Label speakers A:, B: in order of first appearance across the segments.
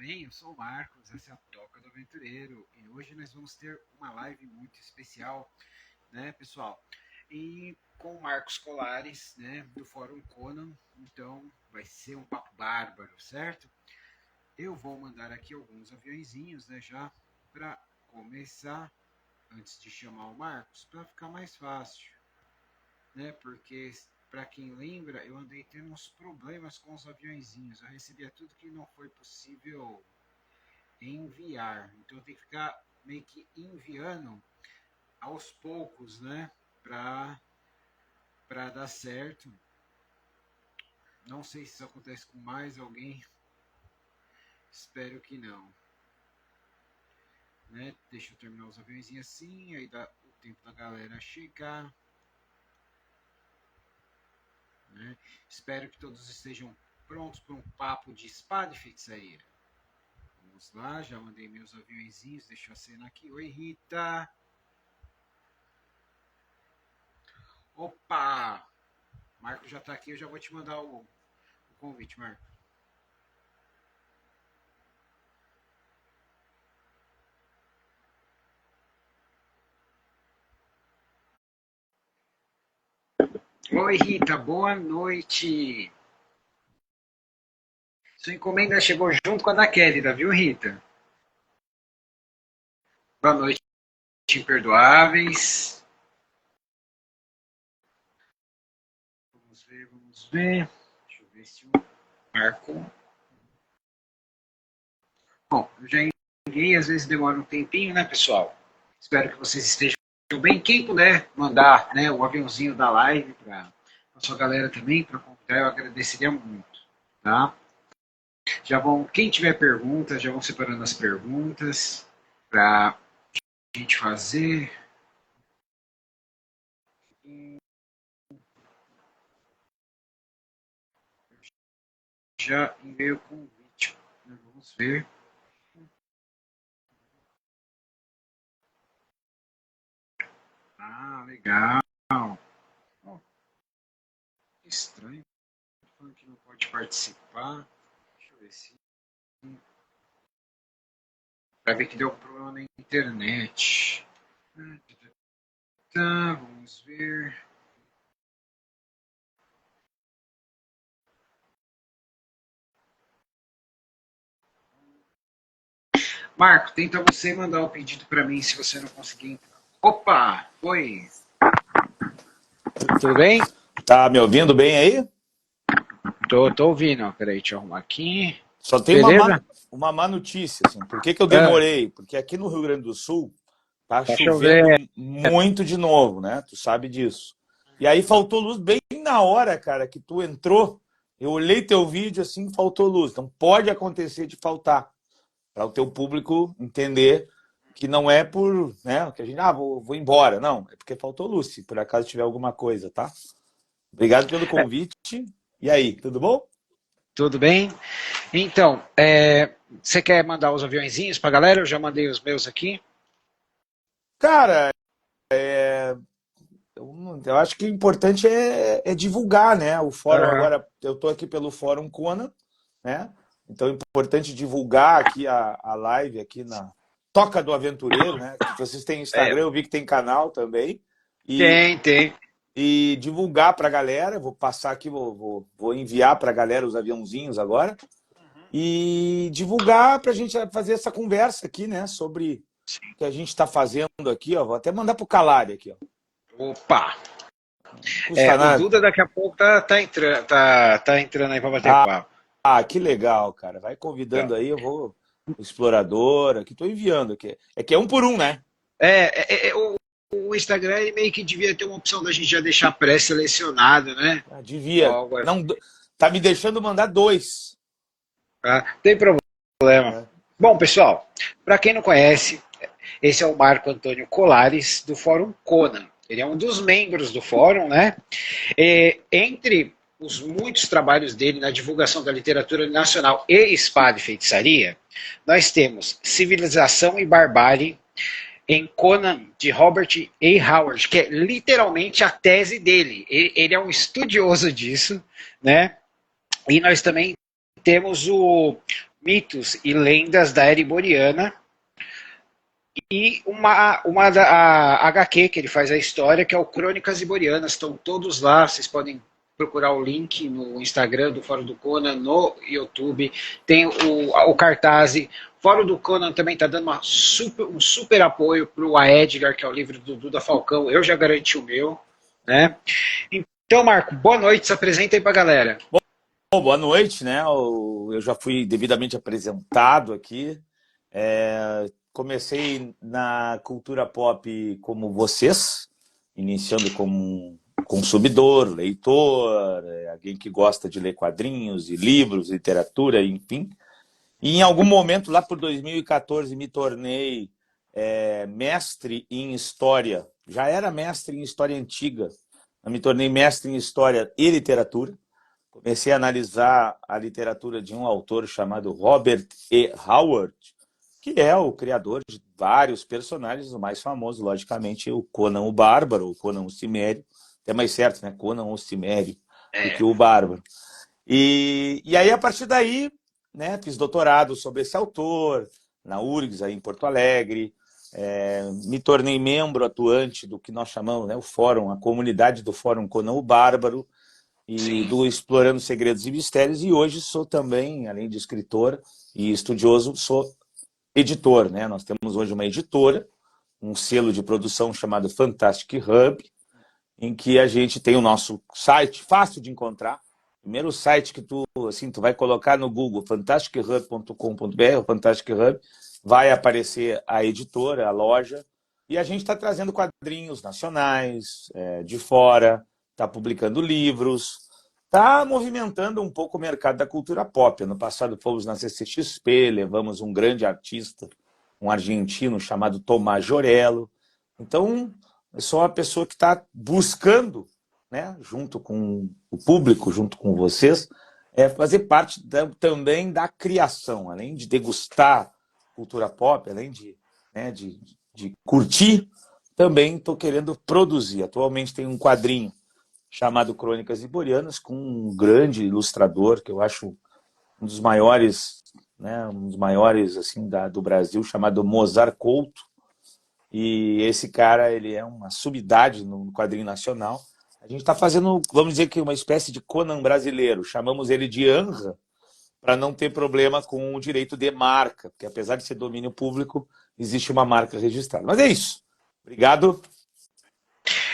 A: bem? Eu sou o Marcos, essa é a Toca do Aventureiro e hoje nós vamos ter uma live muito especial, né, pessoal? E com o Marcos Colares, né, do Fórum Conan, então vai ser um papo bárbaro, certo? Eu vou mandar aqui alguns aviõezinhos, né, já para começar, antes de chamar o Marcos, para ficar mais fácil, né? Porque para quem lembra, eu andei tendo uns problemas com os aviõezinhos. Eu recebia tudo que não foi possível enviar. Então eu tenho que ficar meio que enviando aos poucos, né? Para dar certo. Não sei se isso acontece com mais alguém. Espero que não. Né? Deixa eu terminar os aviõezinhos assim, aí dá o tempo da galera chegar. Né? Espero que todos estejam prontos para um papo de espada e feitiçaria. Vamos lá, já mandei meus aviõezinhos, deixa eu acenar aqui. Oi, Rita! Opa! Marco já está aqui, eu já vou te mandar o convite, Marco. Oi, Rita, boa noite! Sua encomenda chegou junto com a da Kélida, viu, Rita? Boa noite, imperdoáveis. Vamos ver, vamos ver. Deixa eu ver se o Marco... Bom, eu já enviei, às vezes demora um tempinho, né, pessoal? Espero que vocês estejam bem. Quem puder mandar, né, o aviãozinho da live para a sua galera também, para convidar, eu agradeceria muito, tá? Já vão, quem tiver perguntas, já vão separando as perguntas para a gente fazer. Já enviei o convite. Vamos ver. Ah, legal. Oh, estranho. Falando que não pode participar. Deixa eu ver se. Vai ver que deu um problema na internet. Tá, vamos ver. Marco, tenta você mandar o pedido para mim se você não conseguir entrar. Opa, oi. Tudo bem?
B: Tá me ouvindo bem aí?
A: Tô ouvindo. Peraí, deixa eu arrumar aqui.
B: Só tem uma má notícia, assim. Por que eu demorei? Porque aqui no Rio Grande do Sul tá chovendo muito de novo, né? Tu sabe disso. E aí faltou luz bem na hora, cara, que tu entrou. Eu olhei teu vídeo assim, faltou luz. Então pode acontecer de faltar, para o teu público entender que não é por, né, que a gente, vou embora. Não, é porque faltou luz, se por acaso tiver alguma coisa, tá? Obrigado pelo convite. E aí, tudo bom?
A: Tudo bem? Então, você quer mandar os aviãozinhos pra galera? Eu já mandei os meus aqui.
B: Cara, eu acho que o importante é divulgar, né? O fórum agora, eu estou aqui pelo Fórum Conan, né? Então é importante divulgar aqui a live aqui na Toca do Aventureiro, né? Vocês têm Instagram, eu vi que tem canal também.
A: Tem.
B: E divulgar para a galera, vou passar aqui, vou enviar para a galera os aviãozinhos agora. E divulgar para a gente fazer essa conversa aqui, né? Sobre o que a gente está fazendo aqui, ó. Vou até mandar pro Calari aqui, ó.
A: Opa! O Duda daqui a pouco tá entrando aí para bater papo.
B: Que legal, cara. Vai convidando aí, eu vou... O explorador, aqui tô enviando aqui. É que é um por um, né?
A: O Instagram ele meio que devia ter uma opção da gente já deixar pré-selecionado, né?
B: Devia. Não, tá me deixando mandar 2.
A: Tem problema. Bom, pessoal, para quem não conhece, esse é o Marco Antônio Colares, do Fórum Conan. Ele é um dos membros do fórum, né? Entre os muitos trabalhos dele na divulgação da literatura nacional e espada e feitiçaria, nós temos Civilização e Barbárie em Conan, de Robert A. Howard, que é literalmente a tese dele. Ele é um estudioso disso, né? E nós também temos o Mitos e Lendas da Era Iboriana, e uma da a HQ que ele faz a história, que é o Crônicas Iborianas. Estão todos lá, vocês podem procurar o link no Instagram do Fórum do Conan, no YouTube, tem o cartaz. Fórum do Conan também está dando um super apoio para o A Edgar, que é o livro do Duda Falcão. Eu já garanti o meu, né? Então, Marco, boa noite, se apresenta aí para a galera.
B: Bom, boa noite, né? Eu já fui devidamente apresentado aqui. Comecei na cultura pop como vocês, iniciando como consumidor, leitor, alguém que gosta de ler quadrinhos e livros, literatura, enfim. E em algum momento, lá por 2014, me tornei mestre em história. Já era mestre em história antiga, eu me tornei mestre em história e literatura. Comecei a analisar a literatura de um autor chamado Robert E. Howard, que é o criador de vários personagens, o mais famoso, logicamente, o Conan o Bárbaro, o Conan o Cimério, até mais certo, né? Conan o Cimério, do que o Bárbaro. E aí, a partir daí, né, fiz doutorado sobre esse autor, na URGS, aí em Porto Alegre, me tornei membro atuante do que nós chamamos, né, o Fórum, a comunidade do Fórum Conan o Bárbaro, e do Explorando Segredos e Mistérios, e hoje sou também, além de escritor e estudioso, sou editor, né? Nós temos hoje uma editora, um selo de produção chamado Fantastic Hub, em que a gente tem o nosso site, fácil de encontrar. Primeiro site que tu vai colocar no Google, fantastichub.com.br, o Fantastic Hub, vai aparecer a editora, a loja, e a gente está trazendo quadrinhos nacionais, de fora, está publicando livros, está movimentando um pouco o mercado da cultura pop. Ano passado fomos na CCXP, levamos um grande artista, um argentino chamado Tomás Jorello. Então, eu sou uma pessoa que está buscando, né, junto com o público, junto com vocês, fazer parte também da criação, além de degustar cultura pop, além de curtir, também estou querendo produzir. Atualmente tem um quadrinho chamado Crônicas Iborianas, com um grande ilustrador, que eu acho um dos maiores, né, assim, do Brasil, chamado Mozart Couto. E esse cara, ele é uma sumidade no quadrinho nacional. A gente está fazendo, vamos dizer que uma espécie de Conan brasileiro. Chamamos ele de Anra, para não ter problema com o direito de marca, porque apesar de ser domínio público, existe uma marca registrada. Mas é isso. Obrigado.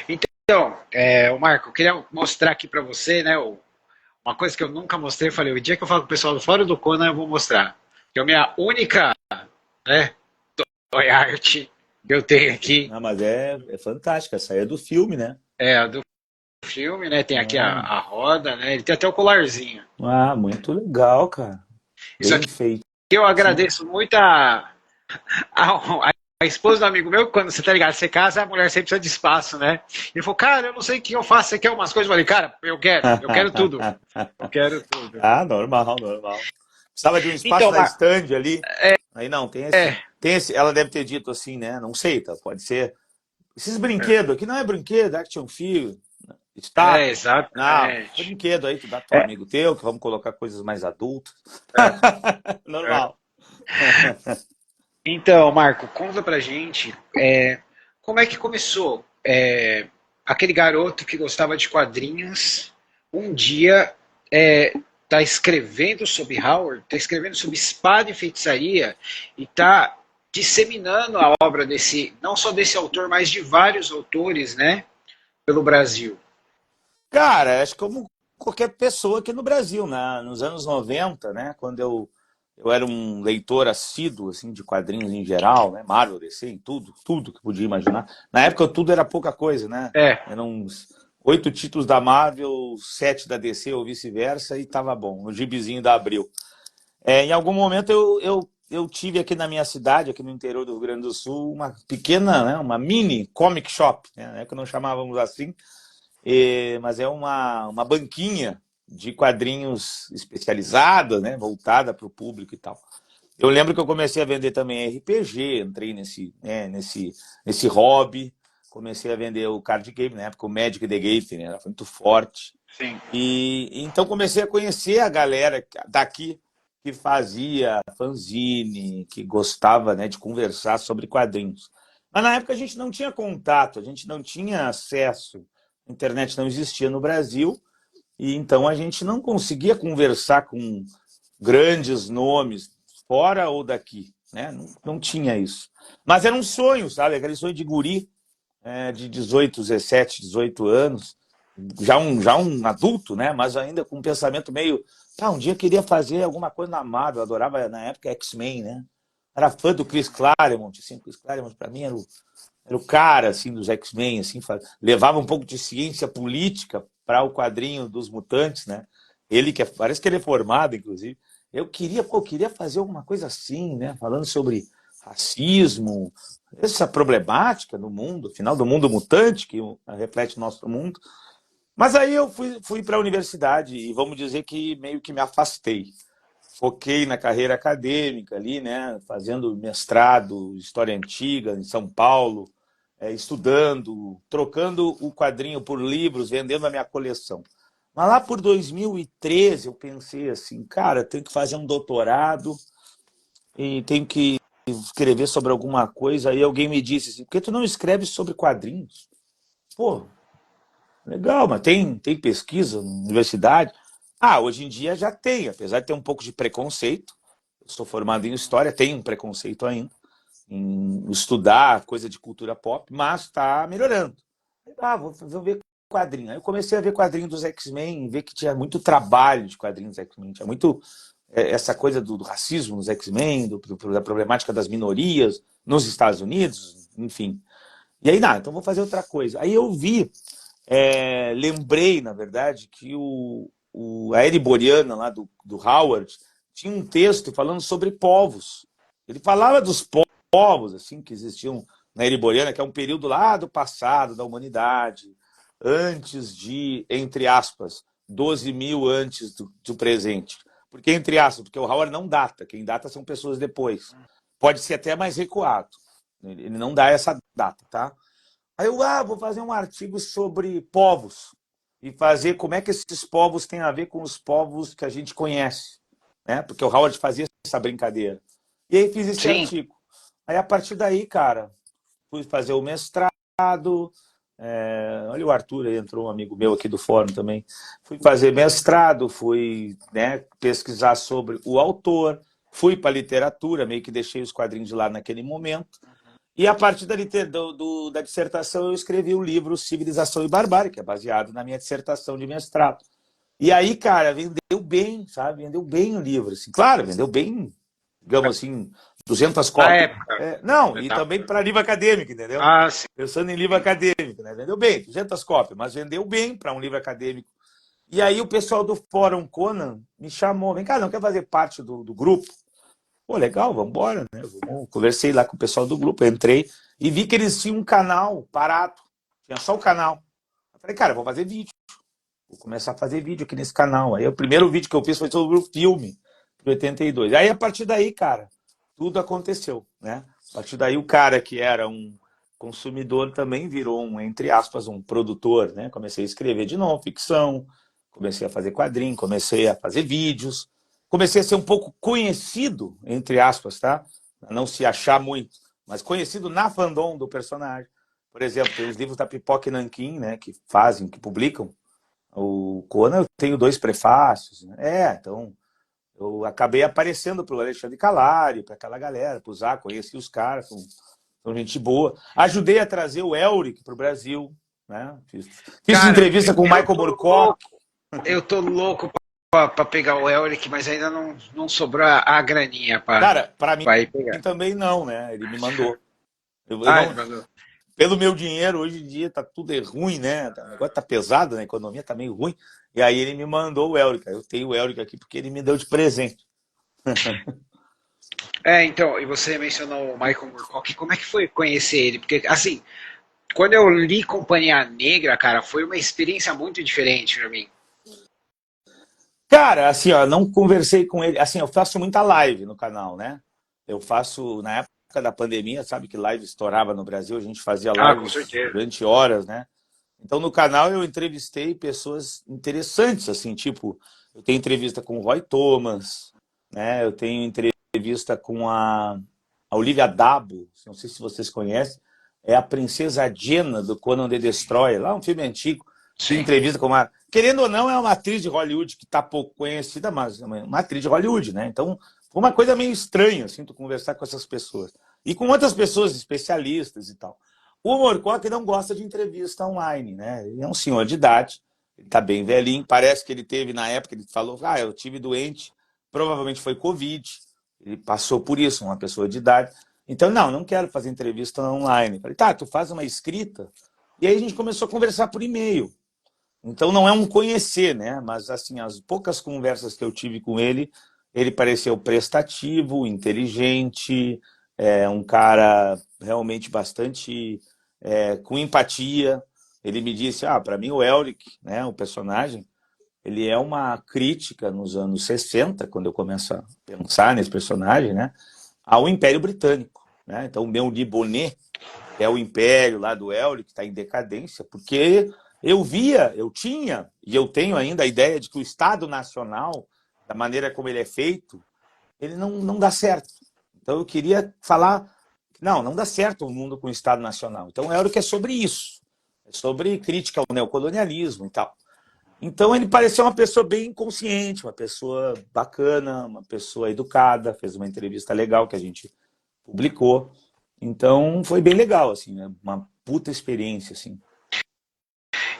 A: Então, Marco, eu queria mostrar aqui para você, né, uma coisa que eu nunca mostrei. Eu falei, o dia que eu falo com o pessoal do Fórum do Conan, eu vou mostrar. Que é a minha única, né, toy art que eu tenho aqui.
B: Não, mas é fantástica, essa aí é do filme, né?
A: É, do filme, né, tem aqui a roda, né, ele tem até o colarzinho.
B: Ah, muito legal, cara.
A: Isso
B: Bem
A: aqui
B: feito.
A: eu agradeço muito a esposa do amigo meu, quando você tá ligado, você casa, a mulher sempre precisa de espaço, né? Ele falou, cara, eu não sei o que eu faço, você quer umas coisas? Eu falei, cara, eu quero tudo. Eu quero tudo.
B: Ah, normal. Precisava de um espaço
A: Então,
B: na stand ali. Aí não, tem esse. Ela deve ter dito assim, né? Não sei, tá? Pode ser. Esses brinquedos aqui não é brinquedo, action figure, estátua.
A: Exatamente.
B: Não, brinquedo aí, tu dá teu amigo teu, que vamos colocar coisas mais adultas. Normal.
A: Então, Marco, conta pra gente como é que começou aquele garoto que gostava de quadrinhos, um dia tá escrevendo sobre Howard, tá escrevendo sobre espada e feitiçaria e tá disseminando a obra desse, não só desse autor, mas de vários autores, né, pelo Brasil.
B: Cara, acho que como qualquer pessoa aqui no Brasil, né? Nos anos 90, né? Quando eu era um leitor assíduo assim, de quadrinhos em geral, né? Marvel, DC, tudo que podia imaginar. Na época tudo era pouca coisa, né? Eram uns 8 títulos da Marvel, 7 da DC ou vice-versa, e tava bom, no gibizinho da Abril. Em algum momento eu tive aqui na minha cidade, aqui no interior do Rio Grande do Sul, uma pequena, né? Uma mini comic shop, né? Que não chamávamos assim, mas é uma banquinha de quadrinhos especializada, né, voltada para o público e tal. Eu lembro que eu comecei a vender também RPG, entrei nesse hobby, comecei a vender o card game, na época o Magic the Gathering, era muito forte.
A: Sim.
B: E então comecei a conhecer a galera daqui, que fazia fanzine, que gostava, né, de conversar sobre quadrinhos. Mas na época a gente não tinha contato, a gente não tinha acesso, a internet não existia no Brasil, e então a gente não conseguia conversar com grandes nomes, fora ou daqui, né? Não tinha isso. Mas era um sonho, sabe? Aquele sonho de guri, de 18, 17, 18 anos, já um adulto, né? Mas ainda com um pensamento meio... um dia eu queria fazer alguma coisa na Marvel, eu adorava na época X-Men, né? Era fã do Chris Claremont, assim, Chris Claremont para mim era o cara assim dos X-Men, assim, levava um pouco de ciência política para o quadrinho dos mutantes, né? Ele que parece que ele é formado, inclusive. Eu queria fazer alguma coisa assim, né? Falando sobre racismo, essa problemática no mundo, afinal do mundo mutante que reflete o nosso mundo. Mas aí eu fui para a universidade e vamos dizer que meio que me afastei. Foquei na carreira acadêmica ali, né? Fazendo mestrado, História Antiga em São Paulo, estudando, trocando o quadrinho por livros, vendendo a minha coleção. Mas lá por 2013 eu pensei assim, cara, tenho que fazer um doutorado e tenho que escrever sobre alguma coisa. Aí alguém me disse assim, por que tu não escreve sobre quadrinhos? Pô, legal, mas tem pesquisa na universidade? Hoje em dia já tem, apesar de ter um pouco de preconceito. Eu sou formado em História, tenho um preconceito ainda em estudar coisa de cultura pop, mas está melhorando. Vou ver quadrinho. Aí eu comecei a ver quadrinho dos X-Men, ver que tinha muito trabalho de quadrinhos dos X-Men, tinha muito essa coisa do racismo nos X-Men, da problemática das minorias nos Estados Unidos, enfim. E aí, então vou fazer outra coisa. Aí eu lembrei, na verdade, que a Ereboriana, lá do Howard, tinha um texto falando sobre povos. Ele falava dos povos assim, que existiam na Ereboriana, que é um período lá do passado da humanidade, antes de, entre aspas, 12 mil antes do presente. Por que entre aspas? Porque o Howard não data, quem data são pessoas depois. Pode ser até mais recuado. Ele não dá essa data, tá? Aí eu vou fazer um artigo sobre povos e fazer como é que esses povos têm a ver com os povos que a gente conhece, né? Porque o Howard fazia essa brincadeira. E aí fiz esse artigo. Aí a partir daí, cara, fui fazer o mestrado. Olha o Arthur, aí entrou um amigo meu aqui do fórum também. Fui fazer mestrado, fui, né, pesquisar sobre o autor, fui para a literatura, meio que deixei os quadrinhos de lá naquele momento. E a partir da dissertação eu escrevi o livro Civilização e Barbárie, que é baseado na minha dissertação de mestrado. E aí, cara, vendeu bem, sabe? Vendeu bem o livro. Assim. Claro, vendeu bem, digamos assim, 200 cópias. Não, e também para livro acadêmico, entendeu?
A: Sim.
B: Pensando em livro acadêmico, né? Vendeu bem, 200 cópias, mas vendeu bem para um livro acadêmico. E aí o pessoal do Fórum Conan me chamou, vem cá, não quer fazer parte do grupo? Pô, legal, vamos embora, né? Conversei lá com o pessoal do grupo, entrei e vi que eles tinham um canal parado, tinha só o canal. Eu falei, cara, vou fazer vídeo. Vou começar a fazer vídeo aqui nesse canal. Aí o primeiro vídeo que eu fiz foi sobre o filme, de 82. Aí a partir daí, cara, tudo aconteceu, né? A partir daí o cara que era um consumidor também virou entre aspas, um produtor, né? Comecei a escrever de novo, ficção, comecei a fazer quadrinho, comecei a fazer vídeos, comecei a ser um pouco conhecido, entre aspas, tá? Não se achar muito, mas conhecido na fandom do personagem. Por exemplo, tem os livros da Pipoca e Nanquim, né? Que publicam o Conan. Eu tenho 2 prefácios, né? Então eu acabei aparecendo para o Alexandre Calari, para aquela galera, para usar, conheci os caras, são gente boa. Ajudei a trazer o Elric para o Brasil, né? Fiz entrevista com o Michael Moorcock.
A: Eu tô louco para pegar o Elric, mas ainda não sobrou a graninha para.
B: Cara, para mim também não, né? Ele me mandou. Ele mandou. Pelo meu dinheiro, hoje em dia tá tudo ruim, né? O negócio tá pesado, né? A economia tá meio ruim. E aí ele me mandou o Elric. Eu tenho o Elric aqui porque ele me deu de presente.
A: Então, e você mencionou o Michael Moorcock. Como é que foi conhecer ele? Porque, assim, quando eu li Companhia Negra, cara, foi uma experiência muito diferente para mim.
B: Cara, assim, ó, não conversei com ele. Assim, eu faço muita live no canal, né? Eu faço, na época da pandemia, sabe que live estourava no Brasil, a gente fazia lives durante horas, né? Então, no canal eu entrevistei pessoas interessantes, assim, tipo, eu tenho entrevista com o Roy Thomas, né? Eu tenho entrevista com a Olivia D'Abo, não sei se vocês conhecem, é a princesa Diana do Conan the Destroyer, lá um filme antigo. Sim. Entrevista com uma... Querendo ou não, é uma atriz de Hollywood que está pouco conhecida, mas é uma atriz de Hollywood, né? Então, foi uma coisa meio estranha, assim, tu conversar com essas pessoas. E com outras pessoas, especialistas e tal. O Moorcock não gosta de entrevista online, né? Ele é um senhor de idade, ele está bem velhinho, parece que ele teve, na época, ele falou, eu tive doente, provavelmente foi Covid, ele passou por isso, uma pessoa de idade. Então, não quero fazer entrevista online. Falei, tá, tu faz uma escrita. E aí a gente começou a conversar por e-mail. Então, não é um conhecer, né? Mas, assim, as poucas conversas que eu tive com ele, ele pareceu prestativo, inteligente, um cara realmente bastante com empatia. Ele me disse, para mim o Elric, né, o personagem, ele é uma crítica nos anos 60, quando eu começo a pensar nesse personagem, né, ao Império Britânico. Né? Então, o meu Libonet, que é o Império lá do Elric, que está em decadência, porque eu tinha, e eu tenho ainda a ideia de que o Estado Nacional, da maneira como ele é feito, ele não dá certo. Então, eu queria falar, não dá certo o mundo com o Estado Nacional. Então, o Elric é sobre isso, é sobre crítica ao neocolonialismo e tal. Então, ele pareceu uma pessoa bem consciente, uma pessoa bacana, uma pessoa educada, fez uma entrevista legal que a gente publicou. Então, foi bem legal, assim, né? Uma puta experiência, assim.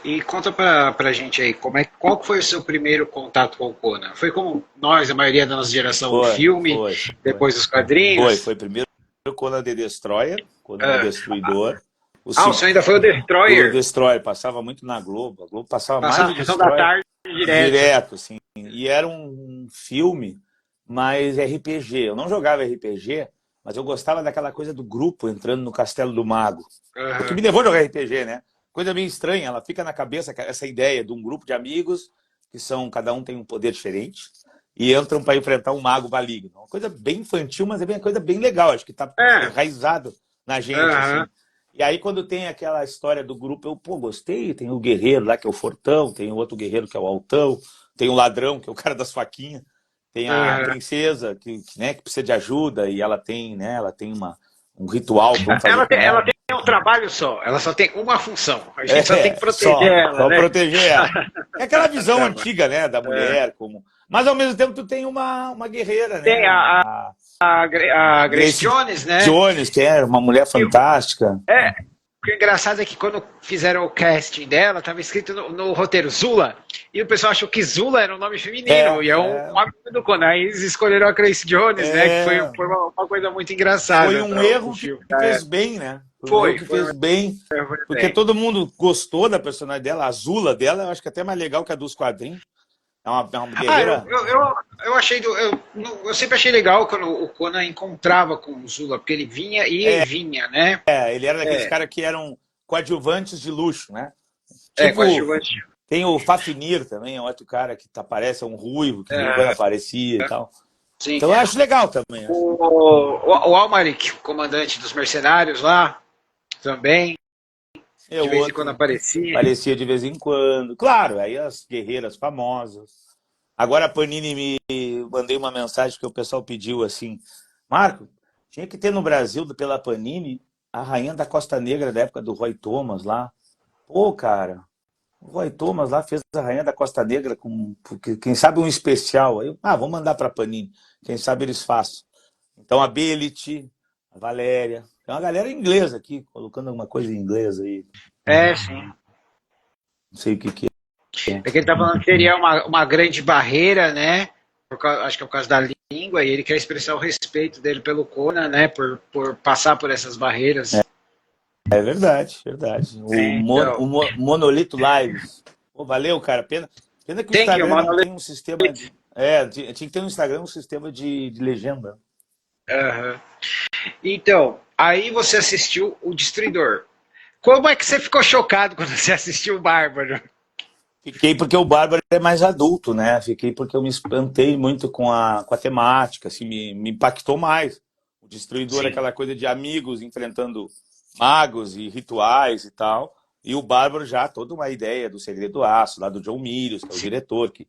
A: E conta pra gente aí, qual foi o seu primeiro contato com o Conan? Foi como nós, a maioria da nossa geração, o filme, depois os quadrinhos?
B: Foi primeiro o Conan the Destroyer, Conan o Destruidor.
A: O senhor ainda foi o Destroyer?
B: O Destroyer, passava muito na Globo. A Globo passava mais
A: de Destroyer da tarde
B: direto, assim. E era um filme mais RPG. Eu não jogava RPG, mas eu gostava daquela coisa do grupo entrando no Castelo do Mago. O que me levou a jogar RPG, né? Coisa meio estranha, ela fica na cabeça essa ideia de um grupo de amigos que cada um tem um poder diferente e entram para enfrentar um mago maligno. Uma coisa bem infantil, mas é uma coisa bem legal. Acho que está enraizado na gente, assim. E aí, quando tem aquela história do grupo, eu, gostei. Tem o guerreiro lá, que é o fortão, tem o outro guerreiro, que é o altão, tem o ladrão, que é o cara das faquinhas, tem a princesa, que precisa de ajuda, e ela tem um ritual.
A: Ela tem um trabalho só, ela só tem uma função. A gente só tem que proteger ela.
B: Só proteger ela. É aquela visão antiga, né, da mulher, como... Mas, ao mesmo tempo, tu tem uma guerreira, né?
A: Tem a Grace Jones, né?
B: Jones, que é uma mulher fantástica.
A: O que é engraçado é que quando fizeram o casting dela, estava escrito no roteiro Zula, e o pessoal achou que Zula era um nome feminino, e é um amigo do Conan. Aí eles escolheram a Grace Jones, né? Que foi uma coisa muito engraçada.
B: Foi um erro que fez bem, né? Foi fez bem, porque todo mundo gostou da personagem dela, a Zula dela, eu acho que é até mais legal que a dos quadrinhos. É uma guerreira.
A: Eu sempre achei legal quando o Conan encontrava com o Zula, porque ele vinha e vinha, né?
B: Ele era daqueles caras que eram coadjuvantes de luxo, né?
A: Coadjuvantes.
B: Tem o Fafnir também, é outro cara que aparece, é um ruivo, que quando aparecia e tal. Sim. Então eu acho legal também.
A: O Almaric, o comandante dos mercenários lá, também. De vez em quando aparecia.
B: Aparecia de vez em quando. Claro, aí as guerreiras famosas. Agora a Panini me mandei uma mensagem que o pessoal pediu assim, Marco, tinha que ter no Brasil, pela Panini, a Rainha da Costa Negra da época do Roy Thomas lá. Pô, cara, o Roy Thomas lá fez a Rainha da Costa Negra com, quem sabe, um especial. Aí, vou mandar para a Panini. Quem sabe eles façam. Então a Belit, a Valéria... Tem uma galera inglesa aqui, colocando alguma coisa em inglês aí.
A: Sim.
B: Não sei o que é.
A: É que ele tá falando que seria uma grande barreira, né? Acho que é por causa da língua, e ele quer expressar o respeito dele pelo Conan, né? Por passar por essas barreiras.
B: É verdade. O Monolito Lives. Pô, valeu, cara. Pena que o Instagram não tem um sistema de... tinha que ter no Instagram um sistema de legenda.
A: Então, aí você assistiu o Destruidor. Como é que você ficou chocado quando você assistiu o Bárbaro?
B: Fiquei porque o Bárbaro é mais adulto, né? Fiquei porque eu me espantei muito com a temática, assim, me impactou mais. Destruidor, aquela coisa de amigos enfrentando magos e rituais e tal. E o Bárbaro já toda uma ideia do Segredo do Aço, lá do John Milius, que é o diretor, que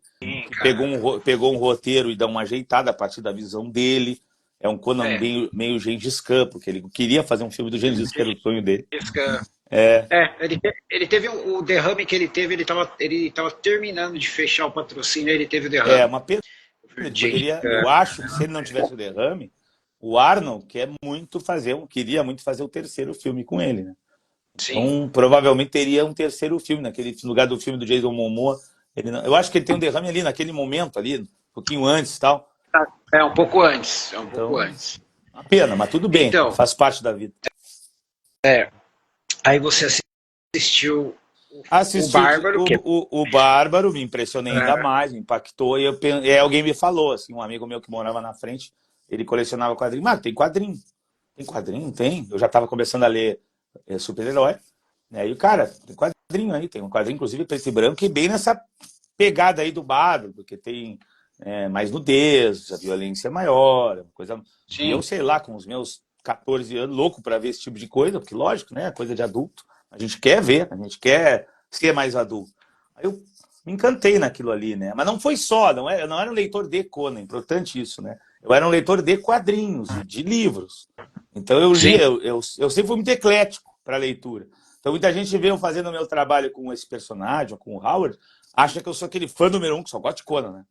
B: pegou um roteiro e dá uma ajeitada a partir da visão dele. É um Conan meio Gengis Khan, porque ele queria fazer um filme do Gengis Khan, era o sonho dele.
A: Ele teve o derrame que ele teve, ele tava terminando de fechar o patrocínio, ele teve o derrame.
B: Uma pena. Eu acho que se ele não tivesse o derrame, o Arnold queria muito fazer o terceiro filme com ele, né? Então, provavelmente teria um terceiro filme, naquele lugar do filme do Jason Momoa. Eu acho que ele tem um derrame ali, naquele momento, ali, um pouquinho antes e tal.
A: Um pouco antes. Pouco antes.
B: Uma pena, mas tudo bem, então, faz parte da vida.
A: Aí você assistiu o Bárbaro.
B: O Bárbaro, me impressionei ainda mais, me impactou. E alguém me falou, assim, um amigo meu que morava na frente, ele colecionava quadrinhos. Mas tem quadrinho. Tem quadrinho? Tem. Eu já estava começando a ler super-herói. Né? E o cara, tem quadrinho aí, tem um quadrinho, inclusive, preto e branco, e bem nessa pegada aí do Bárbaro, porque tem mais nudez, a violência é maior, uma coisa. Sim. E eu sei lá, com os meus 14 anos, louco para ver esse tipo de coisa, porque lógico, né? Coisa de adulto. A gente quer ver, a gente quer ser mais adulto. Aí eu me encantei naquilo ali, né? Mas não foi só, eu não era um leitor de Conan, importante isso, né? Eu era um leitor de quadrinhos, de livros. Então eu lia, eu sempre fui muito eclético para leitura. Então muita gente vê eu fazendo o meu trabalho com esse personagem, com o Howard, acha que eu sou aquele fã número 1 que só gosta de Conan, né?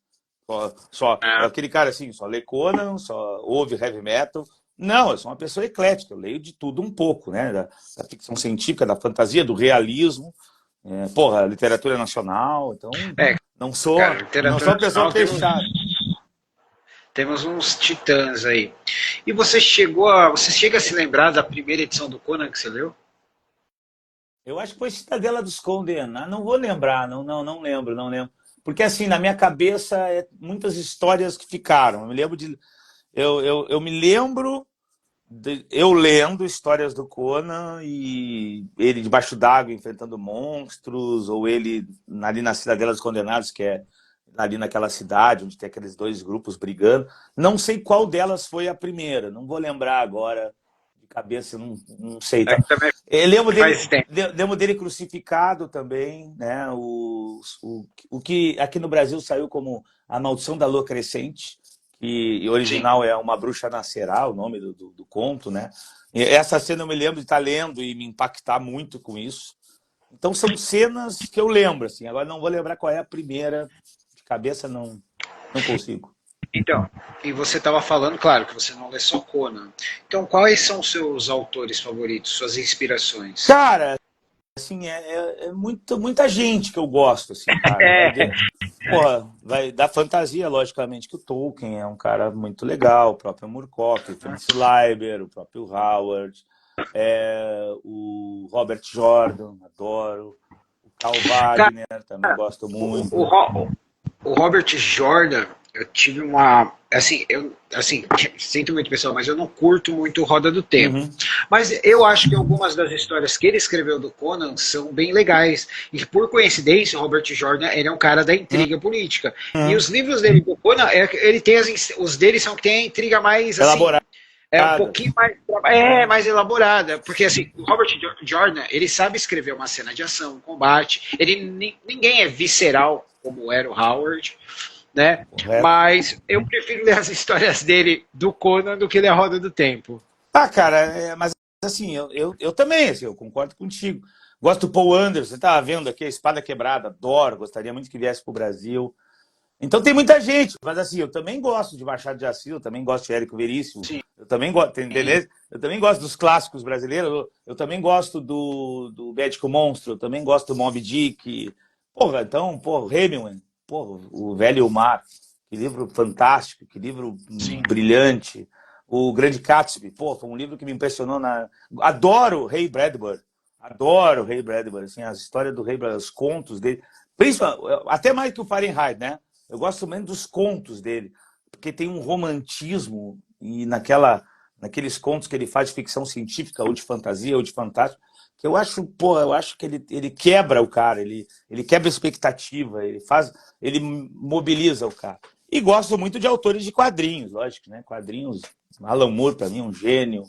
B: Aquele cara assim, só lê Conan, só ouve heavy metal. Não, eu sou uma pessoa eclética, eu leio de tudo um pouco, né? Da ficção científica, da fantasia, do realismo, literatura nacional, então não sou uma pessoa fechada.
A: Temos uns titãs aí. E você chega a se lembrar da primeira edição do Conan que você leu?
B: Eu acho que foi Cidadela dos Condenados. Não vou lembrar, não lembro. Porque assim, na minha cabeça, muitas histórias que ficaram. Eu me lembro eu lendo histórias do Conan e ele debaixo d'água enfrentando monstros, ou ele ali na Cidadela dos Condenados, que é ali naquela cidade, onde tem aqueles dois grupos brigando. Não sei qual delas foi a primeira, não vou lembrar agora de cabeça, não sei. Tá? Lembro dele crucificado também, né? O que aqui no Brasil saiu como A Maldição da Lua Crescente, que original é Uma Bruxa Nascerá, o nome do conto, né? E essa cena eu me lembro de estar lendo e me impactar muito com isso. Então são cenas que eu lembro, assim. Agora não vou lembrar qual é a primeira, de cabeça não consigo.
A: Então, e você estava falando, claro, que você não lê só Conan. Então, quais são os seus autores favoritos, suas inspirações?
B: Cara, assim, muita gente que eu gosto, assim, cara. Vai da fantasia, logicamente, que o Tolkien é um cara muito legal, o próprio Moorcock, o Fritz Leiber, o próprio Howard, o Robert Jordan, adoro, o Carl Wagner, também gosto muito.
A: O Robert Jordan, eu tive uma... Assim, sinto muito, pessoal, mas eu não curto muito Roda do Tempo. Uhum. Mas eu acho que algumas das histórias que ele escreveu do Conan são bem legais. E por coincidência, o Robert Jordan, ele é um cara da intriga política. E os livros dele do Conan, ele tem os dele são que tem a intriga mais... Assim,
B: elaborada.
A: Um pouquinho mais elaborada. Porque, assim, o Robert Jordan, ele sabe escrever uma cena de ação, um combate. Ninguém é visceral como era o Howard, né? Correto. Mas eu prefiro ler as histórias dele do Conan do que ler a Roda do Tempo.
B: Cara, mas assim, eu também, assim, eu concordo contigo. Gosto do Paul Anderson, você tá vendo aqui a Espada Quebrada, adoro, gostaria muito que viesse pro Brasil. Então tem muita gente, mas assim, eu também gosto de Machado de Assis, eu também gosto de Érico Veríssimo, eu também gosto, entendeu? Eu também gosto dos clássicos brasileiros, eu também gosto do Médico Monstro, eu também gosto do Moby Dick. Hemingway, o Velho e o Mar, que livro fantástico, que livro brilhante. O Grande Gatsby, foi um livro que me impressionou. Adoro o Ray Bradbury, assim, as histórias do Ray Bradbury, os contos dele, até mais que o Fahrenheit, né? Eu gosto menos dos contos dele, porque tem um romantismo e naqueles contos que ele faz de ficção científica, ou de fantasia, ou de fantástico, que eu acho que ele quebra o cara, ele quebra a expectativa, ele mobiliza o cara. E gosto muito de autores de quadrinhos, lógico, né? Quadrinhos, Alan Moore, para mim, é um gênio.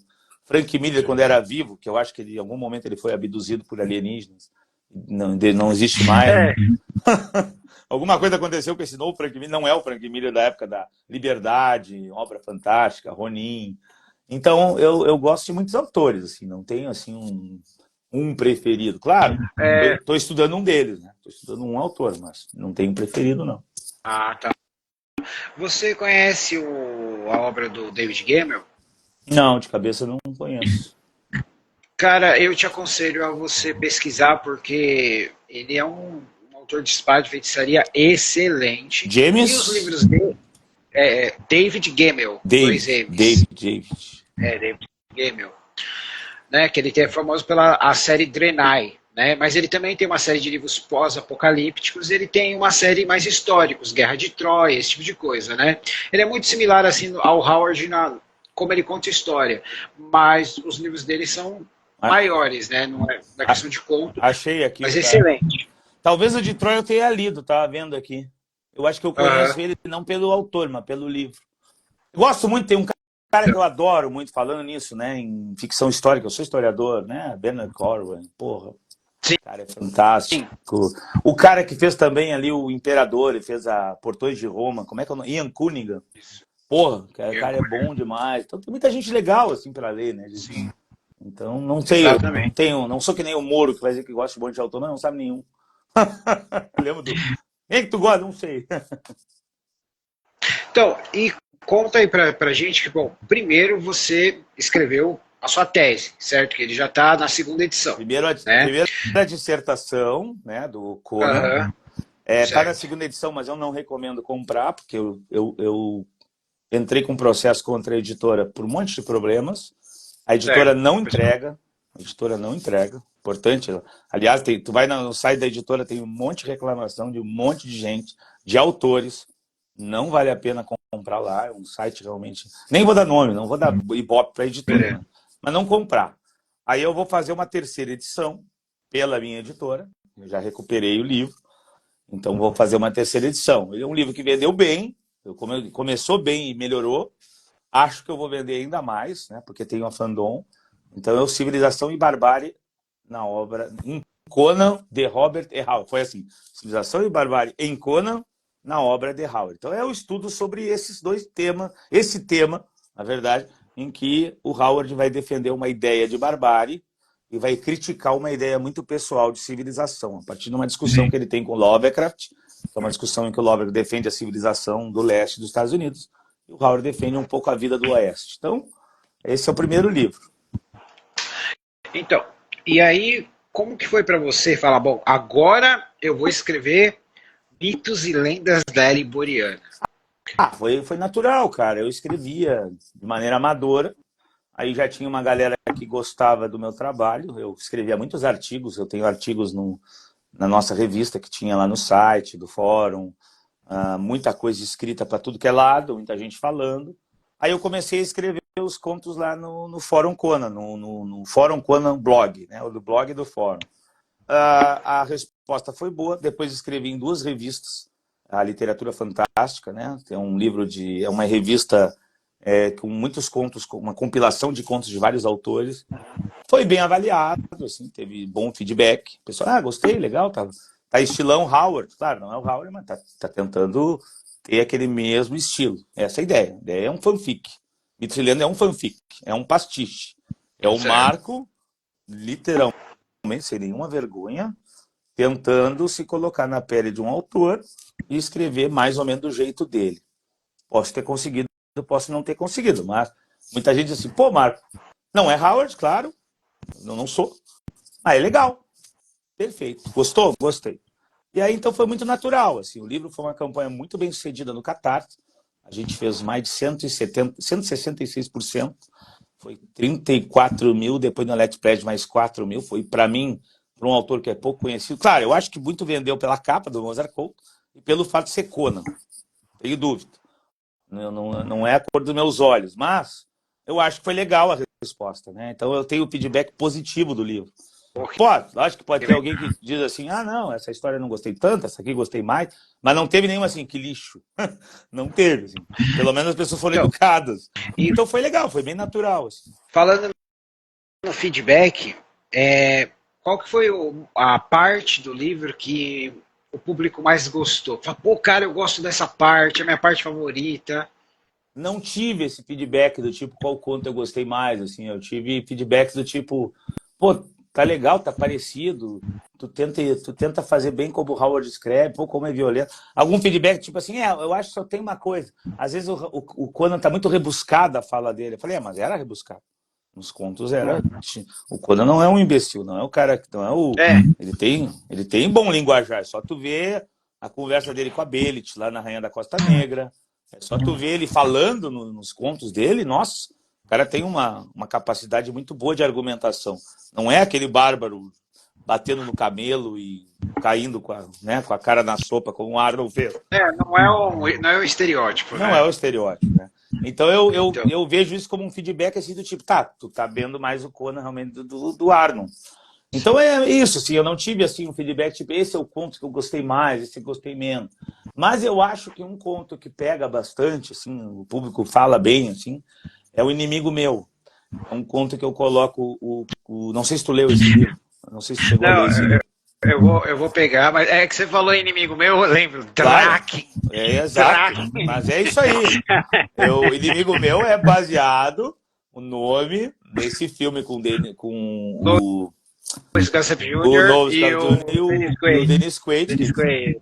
B: Frank Miller, quando era vivo, que eu acho que em algum momento ele foi abduzido por alienígenas. não existe mais. É. Alguma coisa aconteceu com esse novo Frank Miller, não é o Frank Miller da época da Liberdade, Obra Fantástica, Ronin. Então, eu gosto de muitos autores, assim, não tenho assim um preferido. Claro, eu estou estudando um deles, né? Estou estudando um autor, mas não tenho preferido, não.
A: Ah, tá. Você conhece a obra do David Gemmell?
B: Não, de cabeça não conheço.
A: Cara, eu te aconselho a você pesquisar, porque ele é um autor de espada de feitiçaria excelente.
B: James?
A: E os livros dele... David Gemmell.
B: David.
A: David Gemmell. Né, que ele é famoso pela a série Draenei. Né, mas ele também tem uma série de livros pós-apocalípticos, ele tem uma série mais históricos, Guerra de Troia, esse tipo de coisa. Né? Ele é muito similar assim, ao Howard como ele conta história, mas os livros dele são maiores, né? Não é na questão de conto.
B: Achei aqui.
A: Mas excelente.
B: Talvez o de Troia eu tenha lido, tava vendo aqui. Eu acho que eu conheço ele não pelo autor, mas pelo livro. Gosto muito, tem um cara que eu adoro muito falando nisso, né? Em ficção histórica, eu sou historiador, né? Bernard Cornwell, porra.
A: Sim.
B: O cara é fantástico. Sim. O cara que fez também ali o Imperador, ele fez a Portões de Roma, como é que é o nome? Ian Cunningham. Porra, o cara é bom demais. Então tem muita gente legal assim para ler, né?
A: Sim.
B: Então não sei, não sou que nem o Moro que vai dizer que gosta de um monte de autor, mas não sabe nenhum. Lembro do. Quem que tu gosta? Não sei.
A: Então, e conta aí pra gente que, bom, primeiro você escreveu a sua tese, certo? Que ele já está na segunda edição.
B: Primeira dissertação, né, do Conan. Está na segunda edição, mas eu não recomendo comprar, porque eu entrei com um processo contra a editora por um monte de problemas. A editora não entrega. Importante. Aliás, tu vai no site da editora, tem um monte de reclamação de um monte de gente, de autores. Não vale a pena comprar lá. É um site realmente... Nem vou dar nome, não vou dar ibope para a editora. Né? Mas não comprar. Aí eu vou fazer uma terceira edição pela minha editora. Eu já recuperei o livro. Então vou fazer uma terceira edição. Ele é um livro que vendeu bem. Começou bem e melhorou. Acho que eu vou vender ainda mais, né? Porque tem uma fandom. Então é o Civilização e Barbárie na obra em Conan, de Robert E. Howard. Foi assim, Civilização e Barbárie em Conan, na obra de Howard. Então é o estudo sobre esses dois temas, esse tema, na verdade, em que o Howard vai defender uma ideia de barbárie e vai criticar uma ideia muito pessoal de civilização, a partir de uma discussão que ele tem com Lovecraft, que é uma discussão em que o Lovecraft defende a civilização do leste dos Estados Unidos, e o Howard defende um pouco a vida do oeste. Então, esse é o primeiro livro.
A: Então, e aí, como que foi para você falar, bom, agora eu vou escrever mitos e lendas da Era Iboriana?
B: Foi natural, cara. Eu escrevia de maneira amadora. Aí já tinha uma galera que gostava do meu trabalho. Eu escrevia muitos artigos. Eu tenho artigos na nossa revista que tinha lá no site do fórum. Muita coisa escrita para tudo que é lado, muita gente falando. Aí eu comecei a escrever os contos lá no Fórum Conan, no Fórum Conan blog, né? Do blog do fórum. A resposta foi boa. Depois escrevi em 2 revistas, a Literatura Fantástica, né? Tem um livro é uma revista com muitos contos, com uma compilação de contos de vários autores. Foi bem avaliado, assim, teve bom feedback. O pessoal, gostei, legal, tá estilão Howard. Claro, não é o Howard, mas tá tentando ter aquele mesmo estilo. Essa é a ideia. A ideia é um fanfic. Mitos e Lendas é um fanfic, é um pastiche. É o Marco, literalmente, sem nenhuma vergonha, tentando se colocar na pele de um autor e escrever mais ou menos do jeito dele. Posso ter conseguido, posso não ter conseguido, mas muita gente diz assim, pô, Marco, não é Howard, claro, eu não sou, mas é legal, perfeito. Gostou? Gostei. E aí, então, foi muito natural, assim, o livro foi uma campanha muito bem sucedida no Catarse, a gente fez mais de 166%, foi 34 mil, depois no Let's mais 4 mil, foi para mim, para um autor que é pouco conhecido. Claro, eu acho que muito vendeu pela capa do Mozart Couto e pelo fato de ser Conan, tenho dúvida. Não é a cor dos meus olhos, mas eu acho que foi legal a resposta, né? Então eu tenho o feedback positivo do livro. Acho que pode ter alguém que diz assim, não, essa história eu não gostei tanto, essa aqui gostei mais, mas não teve nenhuma assim, que lixo. Não teve, assim. Pelo menos as pessoas foram educadas. Então foi legal, foi bem natural. Assim.
A: Falando no feedback, qual que foi a parte do livro que o público mais gostou? Fala, pô, cara, eu gosto dessa parte, é a minha parte favorita.
B: Não tive esse feedback do tipo qual conto eu gostei mais, assim. Eu tive feedbacks do tipo, pô, tá legal, tá parecido. Tu tenta fazer bem como o Howard escreve, pô, como é violento. Algum feedback, tipo assim, eu acho que só tem uma coisa. Às vezes o Conan tá muito rebuscada a fala dele. Eu falei, mas era rebuscado. Nos contos era. O Conan não é um imbecil, não é o cara que. Não é o.
A: É,
B: Ele tem bom linguajar. Só tu vê a conversa dele com a Belit, lá na Rainha da Costa Negra. É só tu ver ele falando nos contos dele, nossa, o cara tem uma capacidade muito boa de argumentação. Não é aquele bárbaro batendo no camelo e caindo com a cara na sopa, como o Arnold fez.
A: não é o estereótipo,
B: Não
A: né?
B: é o estereótipo, né? Então eu,
A: Então,
B: eu vejo isso como um feedback assim do tipo, tá, tu tá vendo mais o Conan realmente do Arnold. Então é isso, assim, eu não tive assim um feedback tipo, esse é o conto que eu gostei mais, esse eu gostei menos. Mas eu acho que um conto que pega bastante, assim, o público fala bem, assim, é O Inimigo Meu. É um conto que eu coloco não sei se tu leu esse livro, não sei se chegou a ler
A: não,
B: esse livro.
A: eu vou pegar, mas é que você falou inimigo meu, eu lembro.
B: Claro,
A: Draken.
B: é exato,
A: Draken.
B: mas é isso aí. O Inimigo Meu é baseado o nome desse filme com
A: Louis Gossip
B: o
A: Jr.
B: Lois
A: e
B: Carl Jr.
A: o Dennis
B: E o
A: Quaid.
B: Dennis Quaid,
A: Dennis Quaid.